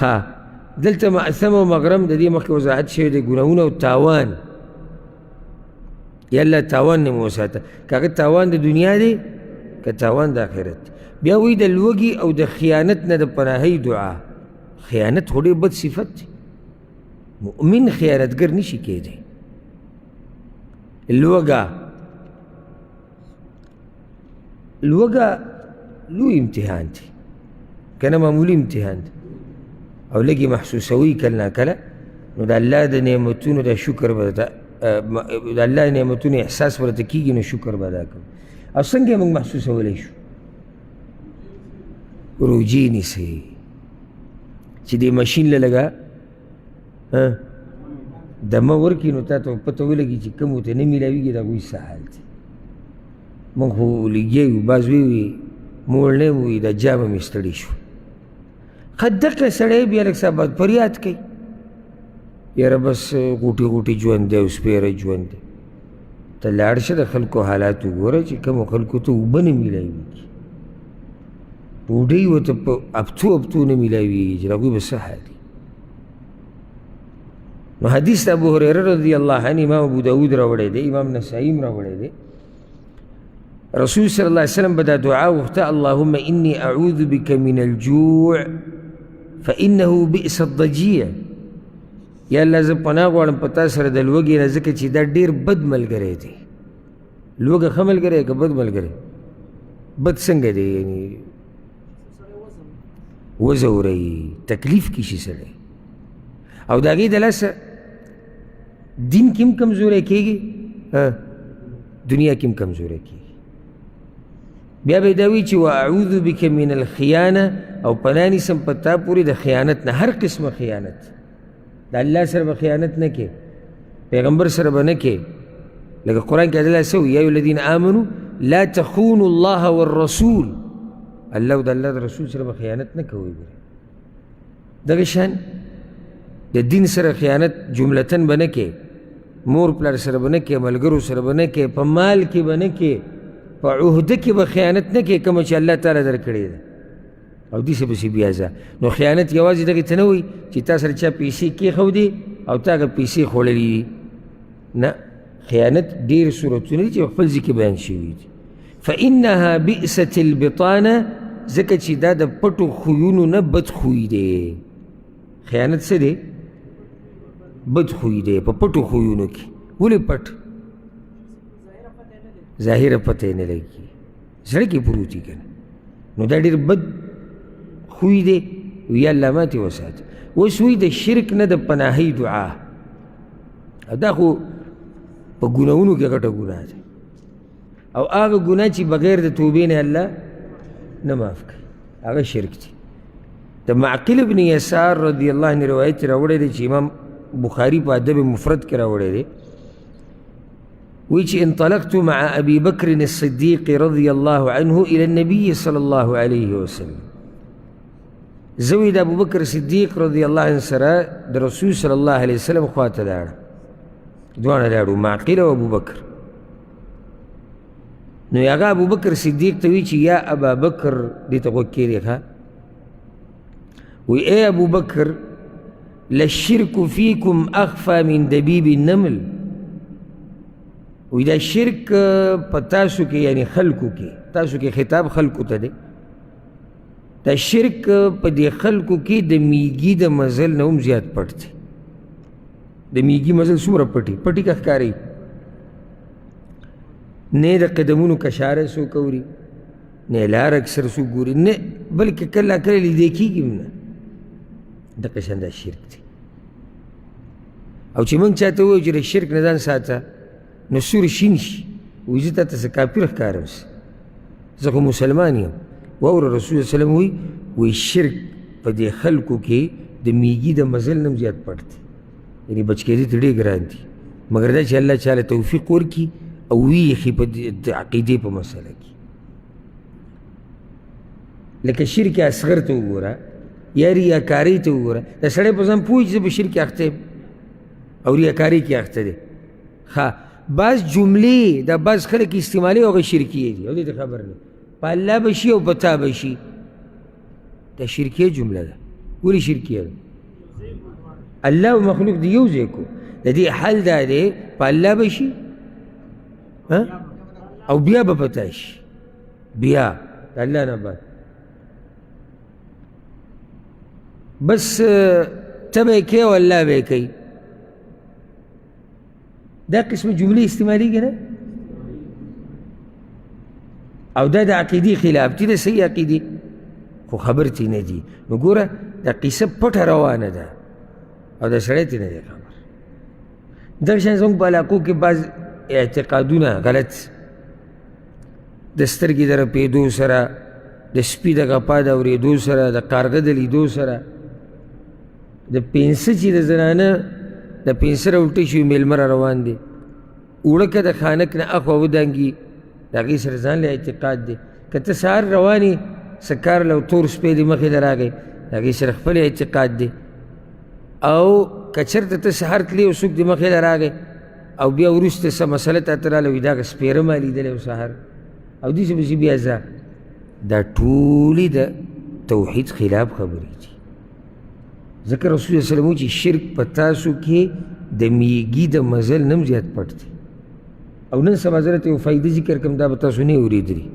ها دلته معثم او مغرم د دې مخکې وضاحت شوی دی، ګناهونه او تاوان. یا الله تاوان نه مو وساته، که هغه تاوان د دنیا دی که تاوان د آخرت. بیا وایي د لوږې او د خیانت نه د پناهۍ دعا. خیانت خو ډېر بد صفت دی، مؤمن خیانتګر نشي کېدی. لوږه لوی امتحان دی، که نه معمولي امتحان دی، او لږې محسوسوي کله ناکله. نو د الله د نعمتونو د شکر به د الله د نعمتونو احساس ورته کېږي، نو شکر به ادا کوو. او څنګه موږ محسوسولی شو؟ روجې نیسئ چې دې ماشین له لږه دمه ورکړي، نو تا ته پته ولګي چې کوم ورته نه میلاویږي د هغوی څه حال دی. موږ خو لګیا یو، بعض ویوي موړ نه وي دا جامه مې ستړي شو. دغه سړی بیا لږ څه بعد فریاد کوي، یاره بس غوټې غوټې ژوند دی او سپېره ژوند دی. ته لاړ شه د خلکو حالات وګوره چې کومو خلکو ته اوبه نه میلاویږي، ډوډۍ ورته په هفتو نه میلاویږي، چې د هغوی به څه حال دی. نو حدیث د ابو هریره رضی الله عنه امام ابو داود راوړی دی، امام نسائی هم راوړی دی. رسول صلی الله علیه وسلم به دا دعا وغوښته: اللهم انی اعوذ بک من الجوع فانه بئس الضجیع. یا الله زه پناه غواړم په تا سره د لوږې نه، ځکه چې دا ډېر بد ملګری دی. لوږه ښه ملګری که بد ملګری؟ بد څنګه دی؟ یعنې وځوروي، تکلیف کې شي سړی، او د هغې د لاسه دین کې هم کمزوری کېږي، دنیا کې هم کمزوری کېږي. بیا به یې دا وایي چې واعوذ بک من الخیانه، او پناه نیسم په تا پورې د خیانت نه، هر قسمه خیانت. د الله سره به خیانت نه کې، پیغمبر سره به نه کې. لکه قرآن کې الله څه وایي: یا ایها الذین آمنوا لا تخونوا الله والرسول. الله او د الله د رسول سره به خیانت نه کوئ. دغه شان د دین سره خیانت جملتن به نه کې، مور پلار سره به نه کې، ملګرو سره به نه کې، په مال کې به نه کې، په عهده کې به خیانت نه کې کومه چې الله تعالی درکړې ده، او داسې پسې بیا ځه. نو خیانت یوازې دغې ته نه وایي چې تا سره چا پیسې کېښودې او تا هغه پیسې خوړلې دي، نه. خیانت ډېر صورتونه دي چې خپل ځای کې بیان شوي دي. فانها بئست البطانه، ځکه چې دا د پټو خویونو نه بد خوی دی. خیانت څه دی؟ بد خوی دی په پټو خویونو کې. ولې پټ؟ ظاهره پته یې نه لګي، زړه کې پروت وي که نه. نو دا ډېر بد خوی دی. یا الله ماتې وساته. اوس وایي د شرک نه د پناهۍ دعا. دا خو په ګناهونو کې غټه ګناه ده، او هغه ګناه چې بغیر د توبې نه الله نه معاف کوي، هغه شرک دی. د معقل ابن یسار رضی الله عنه روایت راوړی دی چې امام بخاري په ادب مفرد کې راوړی دی. وایي چې انطلقت مع ابي بکر الصدیق رضی الله عنه الى النبي صلی الله علیه وسلم. زه وایي د ابوبکر صدیق رضی الله عنه سره د رسول صلی الله علیه وسلم خواته لاړم، دواړه لاړو، معقل او ابوبکر. نو هغه ابوبکر صدیق ته وایي چې یا ابا بکر، دې ته غوږ کېږدې ښه، وی اے ابو بکر لشرک فیکم اخفا من دبیب النمل، وی دا شرک پا تاسو کے یعنی خلقو کے، تاسو کے خطاب خلقو تا دے، دا شرک پا دی خلقو کے دا میگی دا مزل نوم زیاد پڑتے، دا میگی مزل سورا پٹی پٹی کا خکاری نے دا قدمونو کشاره سو کوری نه لار اکثر سو گوری نه بلکہ کلا کلی دیکھی گی منا دا قشن دا شرک تی او چی منگ چاہتا ہوئی جر شرک ندان ساتا نو سور شین شی ویزتا تسا کافر اخکارم سی زخو مسلمانی هم وور رسول اللہ علیہ وسلم وی شرک پا دی خلقو کے دا میگی دا مزل نم زیاد پڑتی یعنی بچ کے دی تڑے گران دی مگر دا چی اللہ چاہتا توفیق ور کی او ویخی پا عقیدے پا مسئلہ کی لیکن شرک اصغر تو گورا یا ریاکاری تو گورا دا سڑے پسان پوئی چیزا پا شرک اختے او ریاکاری کی اختے دے خواہ بعض جملے دا بعض خلق استعمالی ہوگا شرکیے دی او دیتا خبر نہیں پا اللہ بشی او پتا بشی دا شرکیہ جملہ دا پوری شرکیہ دا اللہ و مخلوق دیو زیکو دا دی حل دا دے پا اللہ بشی او بیا با پتاش بیا دا اللہ نا بات بس تبے کے و اللہ بے کئی دا قسم جملے استعمالی گے نا او دا عقیدی خلاف تی دا صحیح عقیدی خو خبر تی ندی نو گورا دا قصہ پٹھا روانا دا او دا سڑے تی ندی خبر درشان زنگ بالاقو کے بعض اعتقادونا غلط دسترگی در پیدو سرا دا سپی دا غپا دا وریدو سرا دا کارغد لیدو سرا دا پینسا چی دا زنانا دا پینسا را الٹی شوی میلمر روان دے اوڑکا دا خانک نا اخوا ودانگی دا غی سرزان لے اعتقاد دے کتا سار روانی سکار لو تور سپی دی مخی در آگئی دا غی سرخفل اعتقاد دے او کچر تا سہار تلی و سوک دی مخی در آگئی او بیا ورست سا مسئلہ تاترالو دا غی سپیرم آلی دلے و سہار او دیسی بسی بیا زا دا طولی دا توحید خلاف خبری تھی ذکر رسول اللہ علیہ وسلم چی شرک پتاسو کے دا میگی دا مزل نم زیاد پڑتی او نن سبا ضرورت او فائدہ ذکر کم دا بتاسو نہیں اوری دری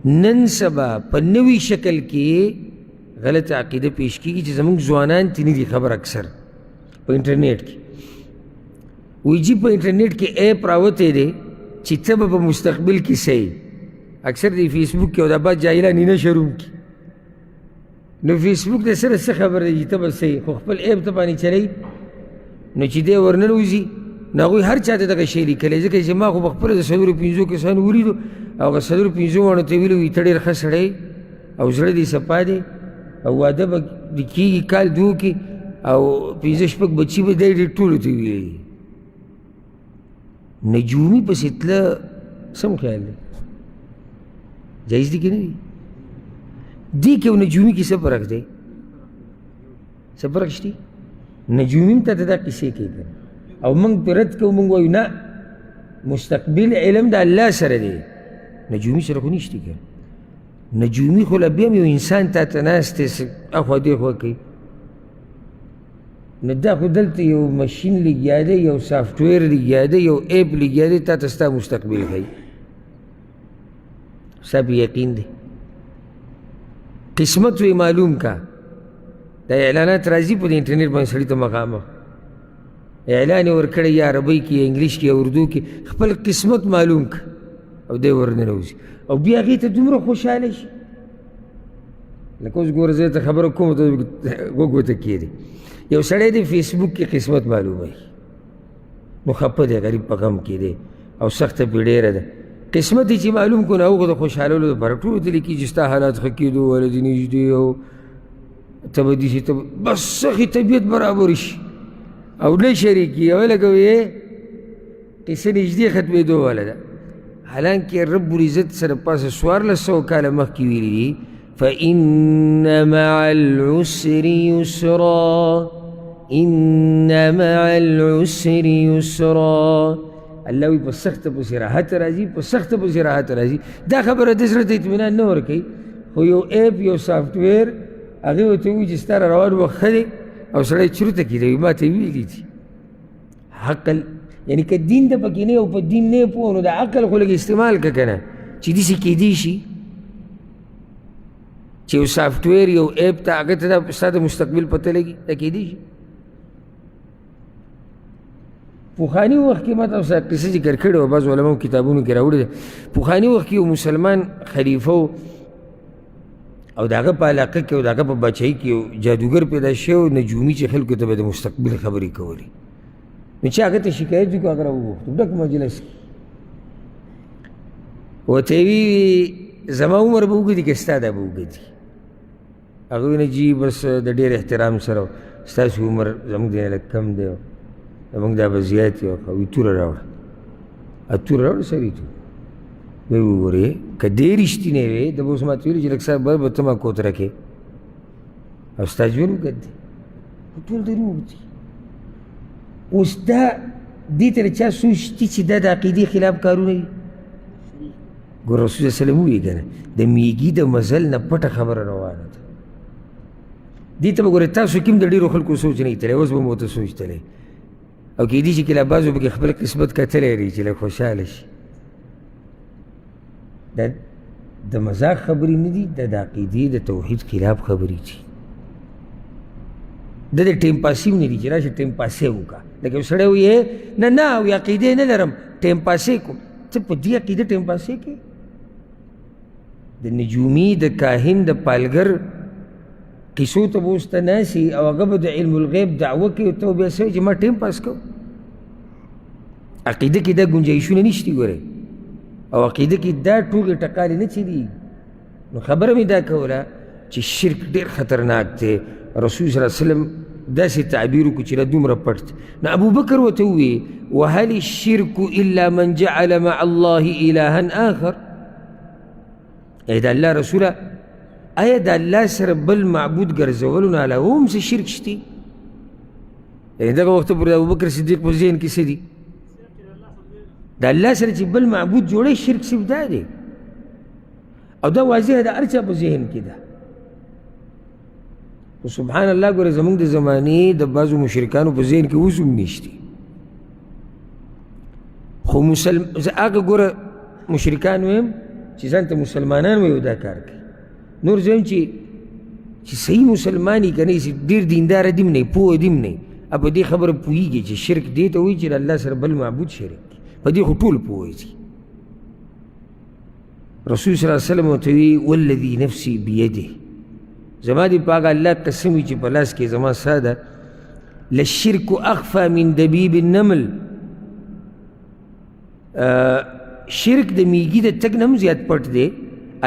نن سبا پا نوی شکل کے غلط عقیدہ پیش کی چی زمان زوانان تینی دی خبر اکثر پا انٹرنیٹ کی وی جی پا انٹرنیٹ کے ایپ راوتے دے چی تبا پا مستقبل کی سی اکثر دی فیس بک کے او دا بات جاہلہ نینا شروع کی نو فیس بک دے سر سے خبر دی تبا سی خو خپل ایپ تبانی چلی نو چی دے ورننوزی ناغوی ہر چاہتے تا شیلی کلی ذکر چی ما خو بخپل دا صدور پینزو کسان اولی دو او صدور پینزو وانو تیویلو وی تڑی رخص سڑے او زر دی سپا دے او وادا با دی کی کال دو کی او پینزش پک بچی با دی ٹولو تیویلی نجومی پس اتلا سم خیال دے جائز دی کہ نہیں دی کہ وہ نجومی کی سب رکھ دے سب رکھشتی نجومیم تا دا کسے کے کر او منگ پر رد کو منگ ویو نا مستقبل علم دا اللہ سر دے نجومی سر خو نیشتی کر نجومی خو لبیم یو انسان تا تناستے اخوا دے خوا کئی ندا خو دلتا یو مشین لگیا دے یو سافٹ ویر لگیا دے یو ایپ لگیا دے تا تستا مستقبل خواہی سب یقین دے قسمت وی معلوم کا دا اعلانات راضی پا دا انٹرنیٹ بان سڑی تا مقام اعلان ورکڑی یا عربی کی یا انگلیش کی یا اردو کی خپل قسمت معلوم کا او دے ورننوزی او بیا غیتا دومرا خوش آلیش لکوز گور زیتا خبر کم تو گوگو تکیے دے یو سڑے دے فیس بک کی قسمت معلوم ہے نو خپا دے غریب پا غم کی دے او سخت پیڑے رہ دے قسمتی چی معلوم کن او خدا خوش حالولو دے برکتو دلی کی جستا حالات خکی دو والدی نجدی ہو تبدی سی بس سخی طبیعت برابرش او لے شریکی او لگو یہ قصہ نجدی ختمی دو والدہ حالانکہ رب العزت سر پاس سوار لسو کالا مخ کی ویلی دی فَإِنَّ مَعَ الْعُسْرِ يُسْرًا إِنَّ مَعَ الْعُسْرِ يُسْرًا اللہ وی پس سخت پس راحت رازی پس سخت پس راحت رازی دا خبر دسرت اطمینان نور کئی خو یو ایپ یو سافٹ ویر هغې ورته ووایي چې ستا را روان وخت ښه دی او سړی چورته کېدوي ما ته یې ویلي دي عقل یعنی که دین د پکې نه او په دین نه یې پوه نو د عقل خو لږ استعمال که که نه چې داسې کېدی شي چې یو سافټویر یو ایپ ته هغه ته دا ستا د مستقبل پته لګي دا کېدی شي پخواني وخت کې ما تاسو ته قصه ذکر کړې وه بعض علماو کتابونو کې راوړې ده پخواني وخت کې یو مسلمان خلیفه و او د هغه په علاقه کې او د هغه په بچایي کې یو جادوګر پیدا شوی و نجومي چې خلکو ته به د مستقبل خبرې کولې نو چې هغه ته شکایت وکړو هغه راوغوښتو ډک مجلس کې ورته یې وي زما عمر به اوږد وي که ستا دا به اوږد وي هغه ویل جي بس د ډېر احترام سره ستاسو عمر زموږ دی نه لږ کم دی زموږ دا به زیات وي وي توره راوړه توره راوړه سړي تو وی وګورې که دې رښتینی وې د به اوس ما ته ویلي چې لږ سا به ته ما کوتره کې او ستا ژوند اوږد دی ټول دی اوږد دي اوس دا دې ته چا سوچ دي چې دا د عقیدې خلاف کارونه دي ګور رسول صلی وسلم ووایي که نه د میږي د مزل نه پټه خبره روانه ده دې ته به ګورې تاسو کې هم د ډېرو خلکو سوچ نه تلی اوس به مو ورته سوچ تلی او کېدای شي کله بعضو پکې خپل قسمت کتلی لري چې لږ خوشحاله شي دا د مذاق خبرې نه دي دا د عقیدې د توحید خلاف خبرې دي دا د ټیم پاسي هم نه دي چې راشه ټیم پاسې وکړه لکه یو سړی وایي نه نه وایي عقیدې نه لرم ټیم پاسې کوم ته په دې عقیده ټیم پاسې کوې د نجومي د کاهن د پالګر قصو ته به اوس ته ناسي او هغه به د علم الغیب دعوه کوي او ته به بیا څه چې ما ټیم پاس کوم عقیده کې دا ګنجایشونه نشته ګورئ او عقیده کې دا ټوکې ټکالې نه چلېږي نو خبره مې دا کوله چې شرک ډېر خطرناک دی رسول صلی الله علیه وسلم داسې تعبیر وکړو چې دومره پټ نو ابوبکر ورته وویې وهل الشرک الا من جعل مع الله الها آخر ای د الله رسوله آیا د الله سره بل معبود ګرځولو نه علاوه هم څه شرک شته یعنې دغه وخته پورې د ابوبکر صدیق په ذهن کې څه دي د الله سره چې بل معبود جوړی شرک صرف دا دی او دا واضح د هر چا په ذهن کې ده خو سبحان الله ګوره زموږ د زمانې د بعضو مشرکانو په ذهن کې اوس هم نشتي خو هغه ګوره مشرکان ویم چې ځان ته مسلمانان وایي دا کار کوي نور زه هم چې صحیح مسلمان یي که نه چې ډېر دینداره دي هم نه پوه دي هم نه په دې خبره پوهېږي چې شرک دې ته وایي چې د الله سره بل معبود شریک کړي په دې خو ټول پوهېږي رسول صلی الله علیه وسلم ورته وایي والذي نفسي بیده زما دې په هغه الله قسم وي چې په لاس کې زما ساه ده للشرک اخفى من دبیب النمل شرک د میږي د تګ نه هم زیات پټ دی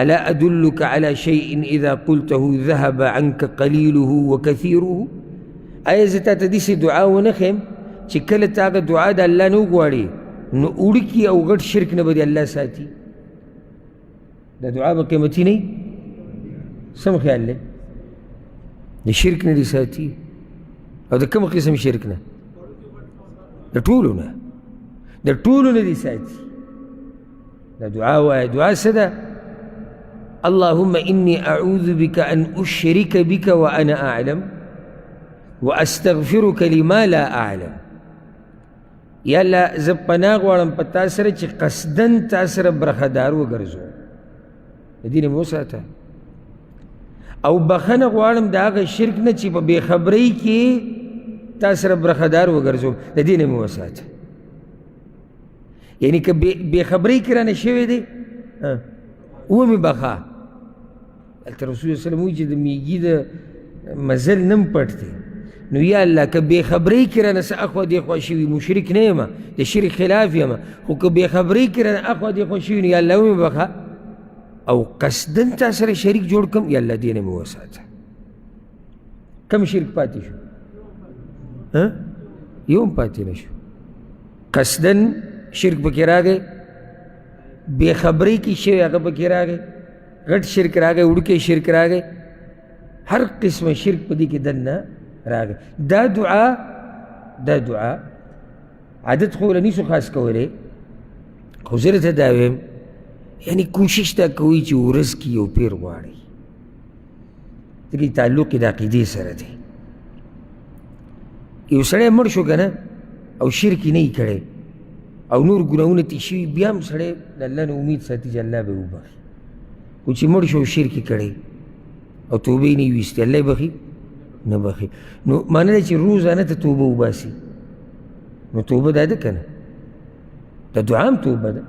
الا ادلک على شيء اذا قلته ذهب عنك قليله وكثيره آیا زه تا ته داسې دعا ونه ښیم چې کله ته هغه دعا د الله نه وغواړې نو وړکي او غټ شرک نه به د الله ساتي دا دعا به قیمتي نه وي سم خیال دی د شرک نه دې ساتي او د کوم قسم شرک نه د ټولو نه دې ساتي دا دعا وایه دعا څه ده اللهم إني أعوذ بك أن أشرك بك وأنا أعلم وأستغفرك لما لا أعلم یا الله زه پناه غواړم په تا سره چې قصدن تا سره برخدار وګرځو د دې نه مې وساته او بخښنه غواړم د هغه شرک نه چې په بېخبرۍ کې تا سره برخدار وګرځوم د دې نه مې وساته یعنی که بېخبرۍ کې رانه شوی دی ومې بخا هلته رسول صلی وسلم وایي چې د میږي د مزل نه هم پټ دی نو یا الله که بېخبرۍ کې رانه څه اخوا دېخوا شوي مشرک نه یم د شرک خلاف یم خو که بېخبرۍ کې رانه اخوا دېخوا شوي نو یا الله ومې بخا او قصدن تا سره شریک جوړ کړم یا الله دې نه مې وساته کم شرک پاتې شو یو هم پاتې نه شو قصدن شرک پکې راغی بېخبرۍ کې شوی هغه پکې راغی غټ شرک راغی وړوکی شرک راغی هر قسمه شرک په دې کې دننه راغی دا دعا عادت خو له نیسو خاص کولی خو زه درته دا ویم یعنې کوشش دا کوئ چې ورځ کې یو پیر غواړئ د ځکه تعلق یې د عقیدې سره دی. یو سړی مړ شو که نه او شرک یې نه وي کړی او نور ګناهونه تېر شوي، بیا هم سړی د الله نه امید ساتي چې الله به یې وبخي. خو چې مړ شو او شرک یې کړی او توبه یې نه وي ویستې، الله یې بخي؟ نه بخي. نو معنی ده چې روزانه ته توبه وباسي. نو توبه دا ده که نه؟ د دعا هم توبه ده.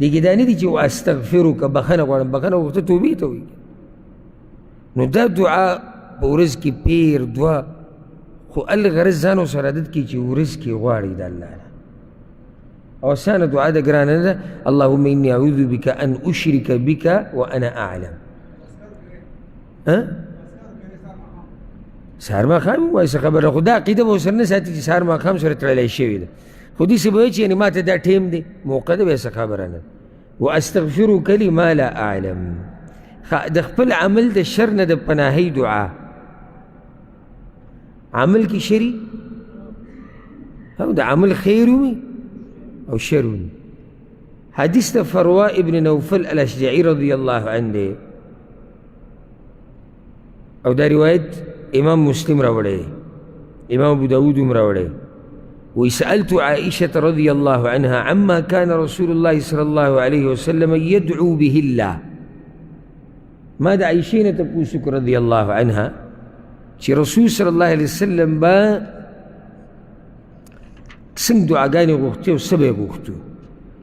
دې کې دا نه دي چې واستغفرک بخښنه غواړم، بخښنه غوښته توبې ته وایي. نو دا دعا په ورځ کې پیر دوه، خو الغرض ځان ورسره عادت کړي چې ورځ کې غواړي د الله نه. او اسانه دعا ده، ګرانه نه ده. اللهم اني اعوذ بك ان اشرك بك وانا اعلم. سهار ماښام ووایي څه خبره، خو دا عقیده به ورسره نه ساتي چې سهار ماښام سره تړلی شوې ده. خو داسې به وایي چې یعنې ما ته دا ټیم دی، موقع ده، بیا څه خبره نه ده. واستغفرک لما لا اعلم. د خپل عمل د شر نه د پناهۍ دعا. عمل کې شري او د عمل خیر وي او شر وي. حدیث د فروا ابن نوفل الاشجعي رضی الله عنه دی، او دا روایت امام مسلم راوړی، امام ابو داود هم راوړی. وی سألت عائشة رضی الله عنها عما كان رسول الله صلی الله علیه وسلم يدعو به الله. ما د عائشې نه تپوس وکړ رضی الله عنها چې رسول صلی الله علیه وسلم به څنګه دعاګانې غوښتې او څه به یې غوښتو.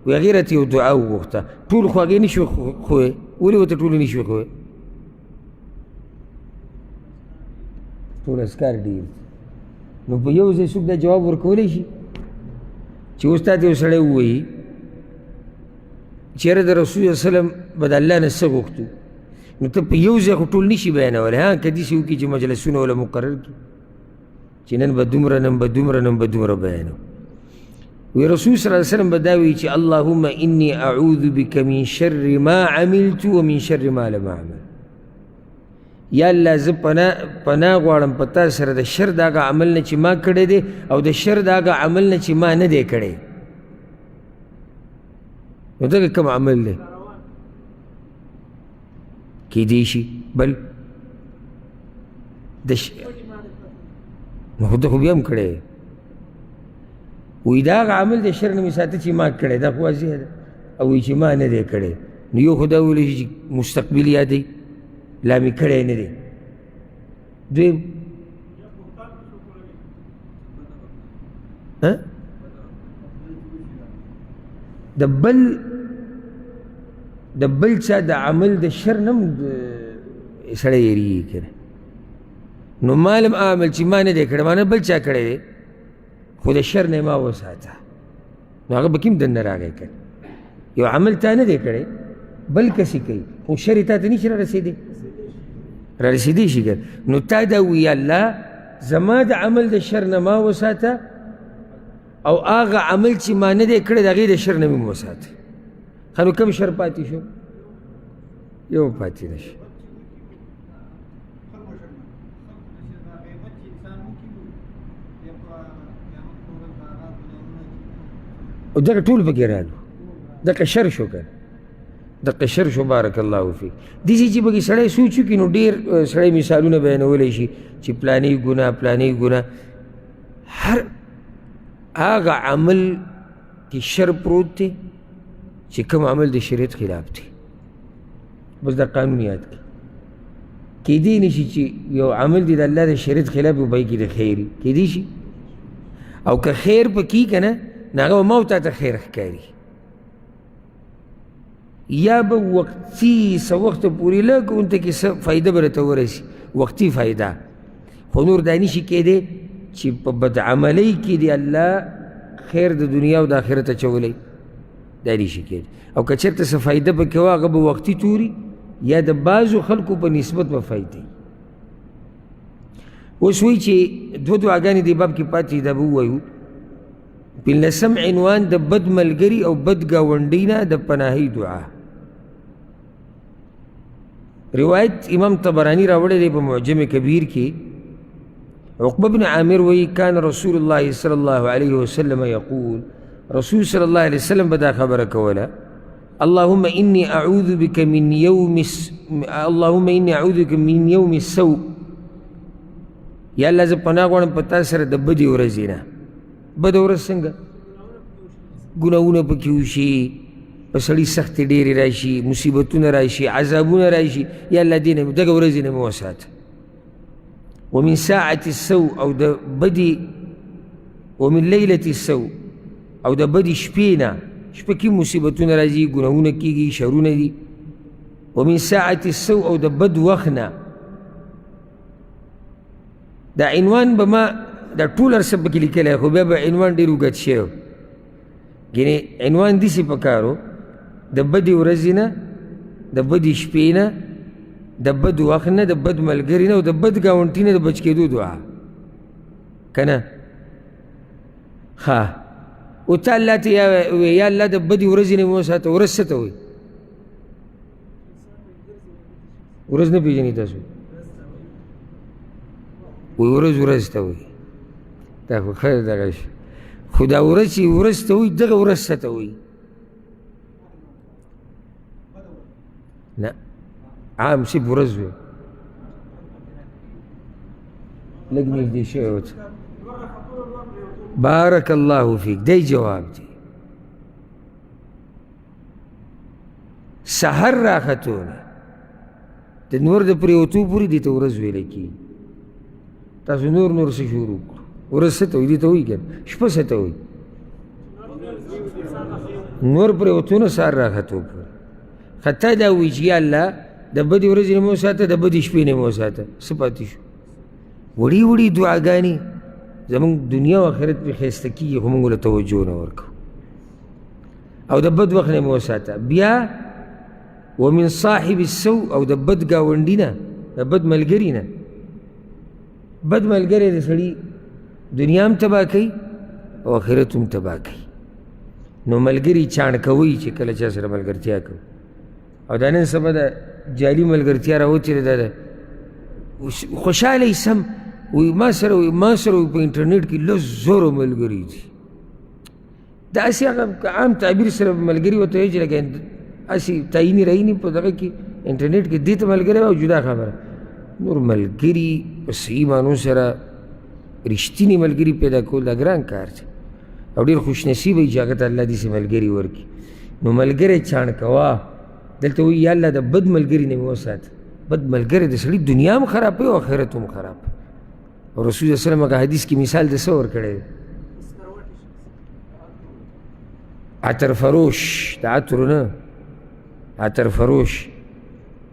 وی هغې راته یو دعا وغوښته. ټول خو هغې نه شوې ښوی. ولې ورته ټولې نه شوې ښوی؟ ټول اذکار ډېر. نو په یو ځای څوک دا جواب ورکولی شي چې اوس تا ته یو سړی ووایي چېرې د رسول صلی وسلم به د الله نه څه غوښتو، نو ته په یو ځای خو ټول نشي بیانولی. که داسې وکړي چې مجلسونه وله مقرر کړي چې نن به دومره، نن به دومره، نن به دومره بیانو. وی رسول صلی الله علیه وسلم به دا وایي چې اللهم انی اعوذ بک من شر ما عملت ومن شر ما لم اعمل. یا الله زه پناه غواړم په تا سره د شر د هغه عمل نه چې ما کړی دی او د شر د هغه عمل نه چې ما نه دی کړی. نو دغه کوم عمل دی؟ کیدای شي بل نو خو ده خو بیا هم کړی. وایي دا هغه عمل د شر نه مې ساته چې ما کړی، دا خو واضح ده. او وایي چې ما نه دی کړی. نو یو خو دا ویلی شي چې مستقبل یادوي، لا مې کړی نه دی. دویم د بل چا د عمل د شر نه هم سړی یېرېږي که نه. نو ما لم اعمل چې ما نه دی کړی، مانه بل چا کړی دی، خو د شر نه یې ما وساته. نو هغه به کوم دننه راغی که یو عمل تا نه دی کړی بل کسې کوي، خو شر یې تا ته نشي رارسېدی، رارسېدی شي که. نو تا دا وی الله زما د عمل د شر نه ما وساته او هغه عمل چې ما نه دی کړی د هغې د شر نه مې وساته. ښه نو کوم شر پاتې شو؟ یو پاتې نه شي. او دغه ټول پکې رالو، دغه شر شو که دغه شر شو. بارک الله فیک. داسې چې پکې سړی سوچ وکړي نو ډېر سړی مثالونه بیانولی شي چې پلانې ګناه پلانې ګناه. هر هغه عمل کې شر پروت دی چې کوم عمل د شریعت خلاف دی. بس دا قانون یاد کړي. کیدی نشي چې یو عمل دی د الله د شریعت خلاف وي پکې د خیر کیدی شي، او که خیر پکې که نه نو هغه به ما او تا ته خیر ښکاري. یا به وقتي څه وخته پورې لږ اونته کې څه فایده به راته ورسي، وقتي فایده. خو نور دا نشي کیدی چې په بدعملۍ کې دی الله خیر د دنیا او د آخرت اچولی، دا نشي کیدی. او که چېرته څه فایده پکې وه هغه به وقتي توري یا د بعضو خلکو په نسبت به فایده. اوس وایي چې دوه دعاګانې دې باب کې پاتې دا به ووایو. پنځلسم عنوان د بد ملګري او بد ګاونډي نه د پناهۍ دعا. روایت امام طبرانی راوړی دی په معجم کبیر کې. عقبه بن عامر وایي کان رسول الله صلی الله علیه وسلم یقول، رسول صلی الله علیه وسلم به دا خبره کوله، اللهم إني أعوذ بك من يوم السوء. یا الله زه پناه غواړم په تا سره د بدې ورځې نه. بده ورځ څنګه؟ ګناهونه پکې وشي، په سړي سختې ډېرې راشي، مصیبتونه راشي، عذابونه راشي. یا الله دې نه دغه ورځې نه مې وساته. ومن ساعة السوء او د بدې، ومن ليلة السوء او د بدې شپې نه. شپه کې مصیبتونه راځي، ګناهونه کېږي، شرونه دي. ومن ساعة السوء او د بد وخت نه. دا عنوان به ما دا ټول هر څه پکې لیکلی، خو بیا به عنوان ډېر اوږد شوی. یعنې عنوان داسې پکار و، د بدې ورځې نه، د بدې شپې نه، د بد وخت نه، د بد ملګري نه او د بد ګاونډي نه د بچ کېدو دعا. که نه؟ ښه، او ته الله ته یا الله د بدې ورځې نه مې وساته. ورځ څه ته وایي؟ ورځ نه پېژنئ تاسو؟ وایي ورځ ورځ ته وایي. دا خو ښه دغه شي، خو دا ورځ چې ورځ ته وایي، دغه ورځ څه ته وایي؟ نه، عام صرف ورځ وایي. لږ نږدې شوی ورته. بارک الله فیک، دی جواب دی. سحر راختونه د نور د پرېوتو پورې دې ته ورځ ویلی کېږي. تاسو نور څه شروع کړو؟ ورځ څه ته وایي؟ دې ته وایي که نه؟ شپه څه ته وایي؟ نور پرېوتونه سحر راختو پورې. خطا دا وایي چې یا الله د بدې ورځې نه مې وساته، د بدې شپې نه مې وساته. څه پاتې شو؟ وړې وړې دعاګانې زمونږ دنیا او آخرت پرې ښایسته کېږي، خو مونږ له توجه نه ورکوو. او د بد وخت نه مې وساته. بیا ومن صاحب السوء او د بد ګاونډي نه، د بد ملګري نه. بد ملګری د سړي دنیا هم تباه کوي او آخرت هم تباه کوي. نو ملګري چاڼ کوئ چې کله چا سره ملګرتیا کوو. او دا نن سبا د جعلي ملګرتیا راوتې ده. دا خوشحاله یې سم وایي ما سره په انټرنیټ کې 10,000 ملګري دي. دا هسې هغه عام تعبیر سره ملګري ورته وایي چې لکه هسې تعیني راییني په دغه کې انټرنیټ کې دې ته ملګری وایي او جدا خبره. نور ملګري په صحیح معنو سره رښتیني ملګري پیدا کول دا ګران کار دی، او ډېر خوش نصیبه وي چې هغه ته الله داسې ملګري ورکړي. نو ملګری چاڼ کوه. دلته وایي یا الله د بد ملګري نه مې وساته. بد ملګری د سړي دنیا هم خرابوي او آخرت هم خراب. او رسول صلی الله علیه وسلم هغه حدیث کې مثال د څه ورکړی دی؟ عطر فروش، د عطرو نه، عطر فروش.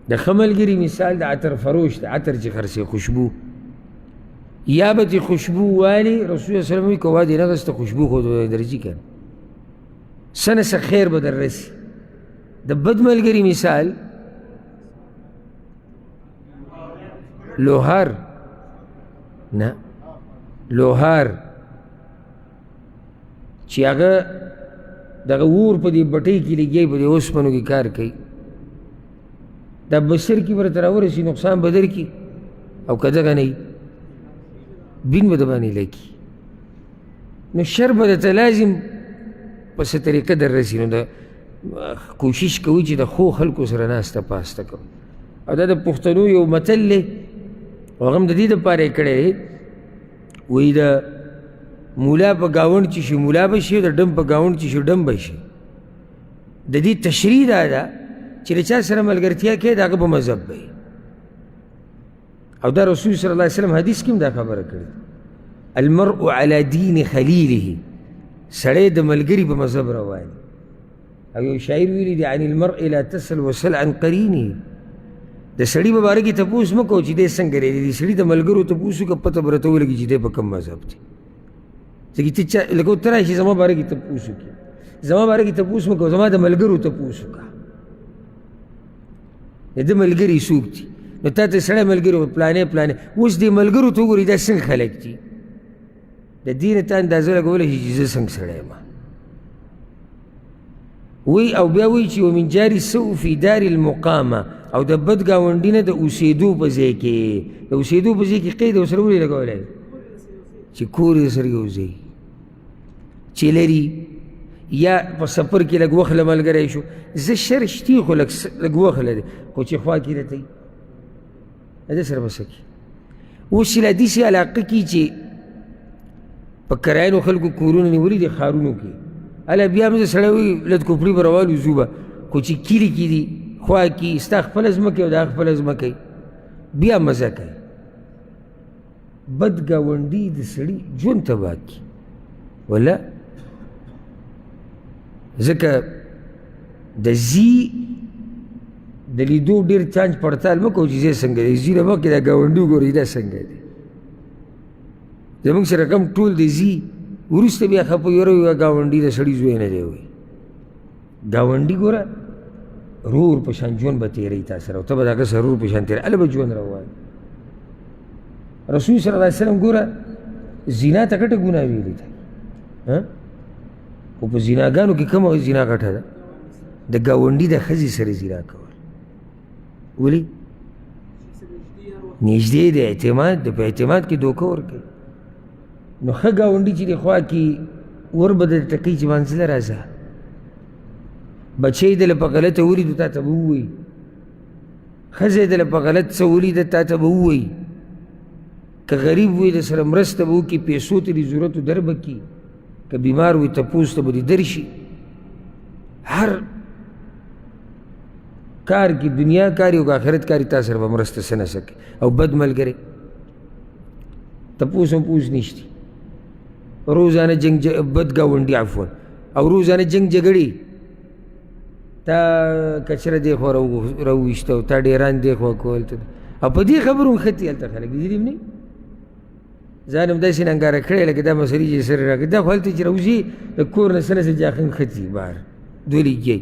د ښه ملګري مثال د عطر فروش، د عطر چې خرڅوي، خوشبو. یا به دې خوشبو والي، رسول الله صلی الله علیه وسلم وایي که وا دې نغسته خوشبو خو درځي که نه، څه نه څه خیر به در رسي. د بد ملګري مثال لوهار، نه لوهار چې هغه دغه اور په دې بټۍ کې لګیایي، په دې اوسپنو کې کار کوي. دا بسر کې ورته راورسي نقصان به درکړي، او که دغه نه وي بین به د باندې لګي. نو شر به درته لازم په څه طریقه در رسي. نو د کوشش کوي چې د ښو خلکو سره ناسته پاسته کوو. او دا د پښتنو یو متل دی، او هغه هم د دې دپاره یې کړی دی. وایي د مولا په ګاونډ چې شي مولا به شي، او د ډم په ګاونډ چې شي ډم به شي. د دې تشریح دا ده چې د چا سره ملګرتیا کوي د هغه په مذهب به وي. او دا رسول صلی الله علیه وسلم حدیث کې هم دا خبره کړې. المرء علی دین خلیله، سړی د ملګري په مذهب روان. او یو شاعر ویلي دی عن المرء لا تسل وسل عن قرینه. د سړي په باره کې تپوس مه کوه چې دی څنګه دی. د سړي د ملګرو تپوس وکړه، پته به راته ولګي چې دی په کوم مذهب دی. ځکه ته لکه ته راشي زما باره کې تپوس وکړي، زما باره کې تپوس مه کوه، زما د ملګرو تپوس وکړه د ده ملګري څوک دي. نو تا ته سړی ملګري پلانې پلانې، اوس دې ملګرو ته وګورئ دا څنګه خلک دي. د دې نه ته اندازه لګولی شي چې زه څنګه سړی یم. وی او بیا وی چې ومن جار السوء فی دار المقامه، او د بد ګاونډي نه د اوسېدو په ځای کې، د اوسېدو په ځای کې قید ورسره ولې لګولی چې کور یې سره یو ځای چې لري، یا په سفر کې لږ وخت له ملګری شو، زه شر شتي خو لږ وخت له دی، خو چې خوا کې راته وي ده سره به څه کي. اوس چې لا داسې علاقه کې چې په کراینو خلکو کورونه نیولي دي ښارونو کې، هله بیا هم زه سړی وایي لد کوپړي به روان وځو به، خو چې کلي کې دي خوا کې ستا خپله ځمکه او دا خپله ځمکه بیا مزه کوي. بد ګاونډي د سړي ژوند تباه کړي ولا ځکه د زی د لیدو ډېر چانچ پړتال مه کوو چې ځای څنګه دی، زي نه مخکې دا ګاونډي وګورئ دا څنګه دی. زموږ سره کم ټول دی زي وروسته بیا خفه یاره وي ګاونډي د سړي زوی نه دی وایي. ګاونډي ګوره رور په شان ژوند به تېروي تا سره او ته به د هغه سره رور په شان تېروي، هله به ژوند روان. رسول صلی الله علیه وسلم ګوره زنا ته غټه ګناه ویلې ده، خو په زناګانو کې کومه زنا غټه ده؟ د ګاونډي د ښځې سره زنا کول. ولې؟ نږدې د اعتماد د په اعتماد کې دوکه ورکوي. نو ښه ګاونډي چې د خوا کې ور به درته کوي چې منزله راځه، بچی دله په غلطه ولیدو تا ته به ووایي، ښځه یې دله په غلط څه ولیده تا ته به ووایي، که غریب وي د سره مرسته به وکړي، پیسو ته د ضرورتو در به کړي، که بیمار وي تپوس ته به دې درشي. هر کار کې دنیا کاري او آخرت کاري تا سره به مرسته څه نه څه کوي. او بد ملګری تپوس هم پوس نشتی، روزانه جنگ بد ګاونډي عفوا او روزانه جنگ جګړې، تا کچره دی خوا راوویسته او تا ډیران دی خوا کول ته، او په دې خبرو هم ښتي هلته خلک دي دي نه ځان هم داسې ننګاره کړی لکه دا مسلې چې سره راکړي، دا خو هلته چې راوځي د کور نه څه نه څه جاخن ښتي بهر دوه لګي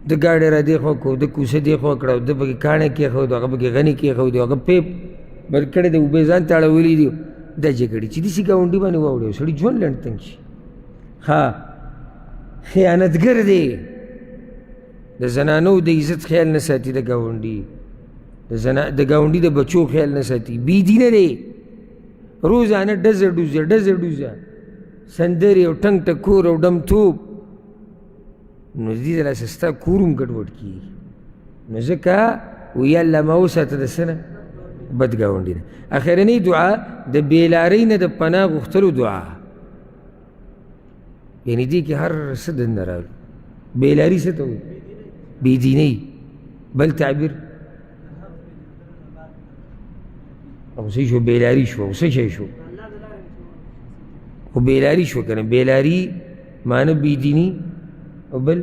د ګاډی را دی خوا کو، د کوڅه دی خوا کړه، د پکې کاڼه کېښود، هغه پکې غني کېښود، هغه پیپ بل کړی دی، اوبه ځان ته اړولي دي. دا جګړې چې داسې ګاونډي باندې واوړي سړي ژوند لنډ تنګ شي. ها خیانتګر دی، د زنانو د عزت خیال نه ساتي، د ګاونډي د ګاونډي د بچو خیال نه ساتي، بې دینه دی، روزانه ډزه ډوزه سندرې او ټنګ ټکور او ډم توپ. نو دې دلاسه ستا کور هم ګډوډ کېږي. نو ځکه ویې الله ما وساته د څه نه بد ګاونډي نه. اخرنۍ دعا د بېلارۍ نه د پناه غوښتلو دعا، یعنې دې کې هر څه دننه راغلو. بېلاري څه ته وایي؟ بېدینۍ. بل تعبیر او څه شو؟ بېلاري شو. او څه شی شو؟ خو بېلاري شو که نه. بېلاري معنی بېدیني او بل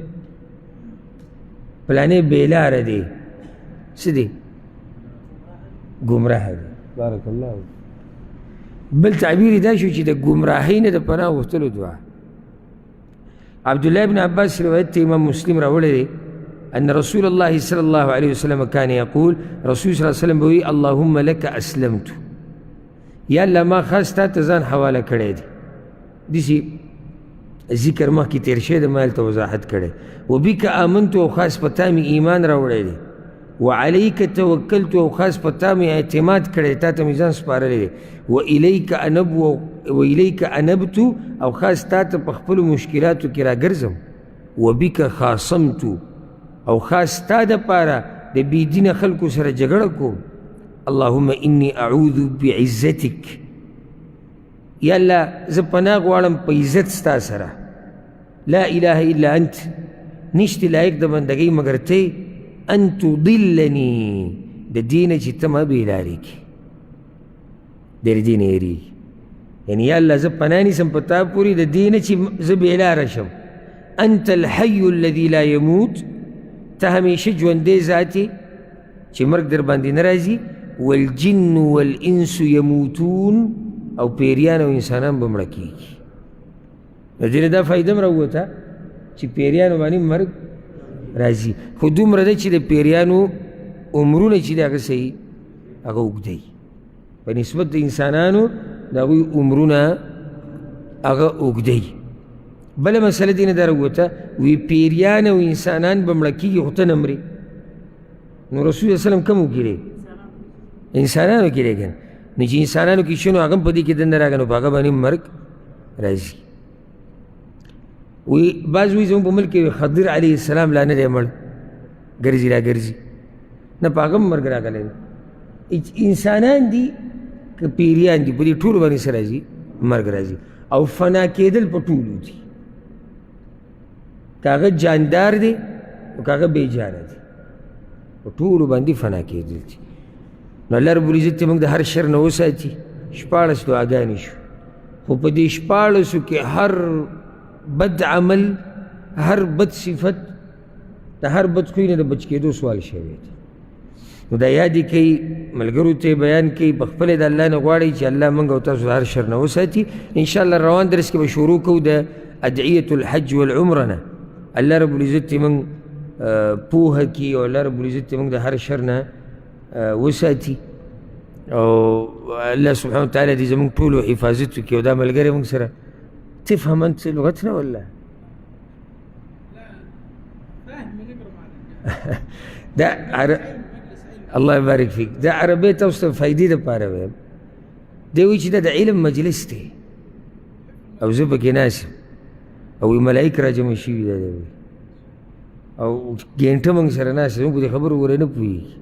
پلانې بېلاره دی څه دی؟ ګمراه دی. بارک الله. بل تعبیر دا شو چې د ګمراهۍ نه د پناه غوښتلو دعا. عبدالله بن عباس روایت ته امام مسلم راوړی دی ان رسول الله صلی الله علیه وسلم کان یقول، رسول صلی الله علیه وسلم به وایي اللهم لک اسلمت، یا الله ما خاص تا ته ځان حواله کړی دی. داسې ذکر مخکې تېر شوی دی، ما هلته وضاحت کړی. وبک آمنت او خاص په تا مې ایمان راوړی دی، وعلیک توکلت او خاص په تا مې اعتماد کړی، تا ته مې ځان سپارلی دی، وإلیک انبت او خاص تا ته په خپلو مشکلاتو کې راګرځم، وبک خاصمت او خاص تا دپاره د بېدینه خلکو سره جګړه کوم. اللهم انی اعوذ بعزتک، یا الله زه پناه غواړم په عزت ستا سره، لا اله الا انت، نشته لایق د بندګۍ مګر ته، ان تضلني د دې نه چې ته ما بېلارې کړې، د دې نه یېرېږي. یعنې یا الله زه پناه نیسم په تا پورې د دې نه چې زه بېلاره شم. انت الحي الذي لا يموت، ته همیشه ژوندی ذات یې چې مرګ در باندې نه راځي. والجن والانس يموتون، او پیریان او انسانان به مړه کېږي. نو دې نه دا فایده هم راووته چې پیریانو باندې مرګ راځي، خو دومره ده چې د پیریانو عمرونه چې دی هغه صحیح هغه اوږده په نسبت د انسانانو د هغوی عمرونه هغه اوږده. بله مسله دې نه دا راووته وی پیریان او انسانان به مړه کېږي خو ته نه مرې. نو رسول صلی وسلم کومو کې دی؟ انسانانو کې دی که نه؟ نو چې انسانانو کې شنو هغه هم په دې کې دننه راغی، نو په هغه باندې مرګ راځي. وی بعض وی زموږ په ملک کې خضر علیه السلام لا نه دی مړ ګرځي را ګرځي نه په هغه هم مرګ راغلی دی انسانان دي که پیریان دي په دې ټولو باندې څه راځي مرګ راځي او فنا کېدل په ټولو دي که هغه جاندار دی او که هغه بې جانه دی په ټولو باندې فنا کېدل دي نو الله رب العزت موږ د هر شر نه وساتي 14 دعاګانې شو خو په دې 14 کې هر بد عمل هر بد صفت د هر بد خوی نه د بچ کېدو سوال شوی دی نو دا یادې کوي ملګرو ته بیان کوي په خپله د الله نه غواړئ چې الله موږ او تاسو د هر شر نه وساتي انشاءالله روان درس کې به شروع کوو د ادعیة الحج والعمره نه الله رب العزت موږ پوهه کړي او الله رب العزت موږ د هر شر نه وساتي او الله سبحانه وتعالى دې زموږ ټولو حفاظت وکړي او دا ملګری موږ سره تفهم انت لغتنا ولا دا الله يبارك فيك دا عربي توصل فايدې دپاره ویم دی وایي چې دا د علم مجلس دی او زه پکې ناست یم او ملایک را جمع شوي دا دی او ګینټه موږ سره ناست موږ په دې خبرو ورې نه پوهېږي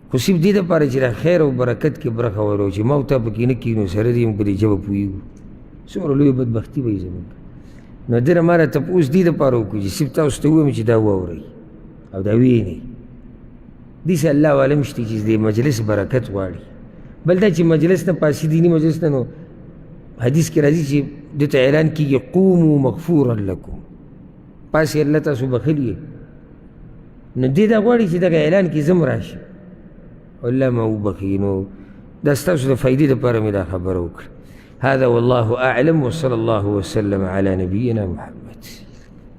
خو صرف دې دپاره چې د خیر او برکت کې برخه ولرو چې ما او تا پکې نه کښېنو سره دې موږ په دې ژبه پوهېږو څومره لویه بدبختي به وي زموږ نو ده نه ما راته اوس دې دپاره وکړو چې صرف تاسو ته ووایم چې دا واورئ او دا وینئ داسې الله عالم شته چې د مجلس برکت غواړي بل دا چې مجلس نه پاسې دیني مجلس نه نو حدیث کې راځي چې دې ته اعلان کېږي قوموا مغفورا لکم پاسې الله تاسو بخلي نو دې دا غواړي چې دغه اعلان کې زه هم راشم الله ما وبخي نو دا ستاسو د فایدې دپاره مې دا خبره وکړه هذا والله أعلم وصلى الله وسلم على نبينا محمد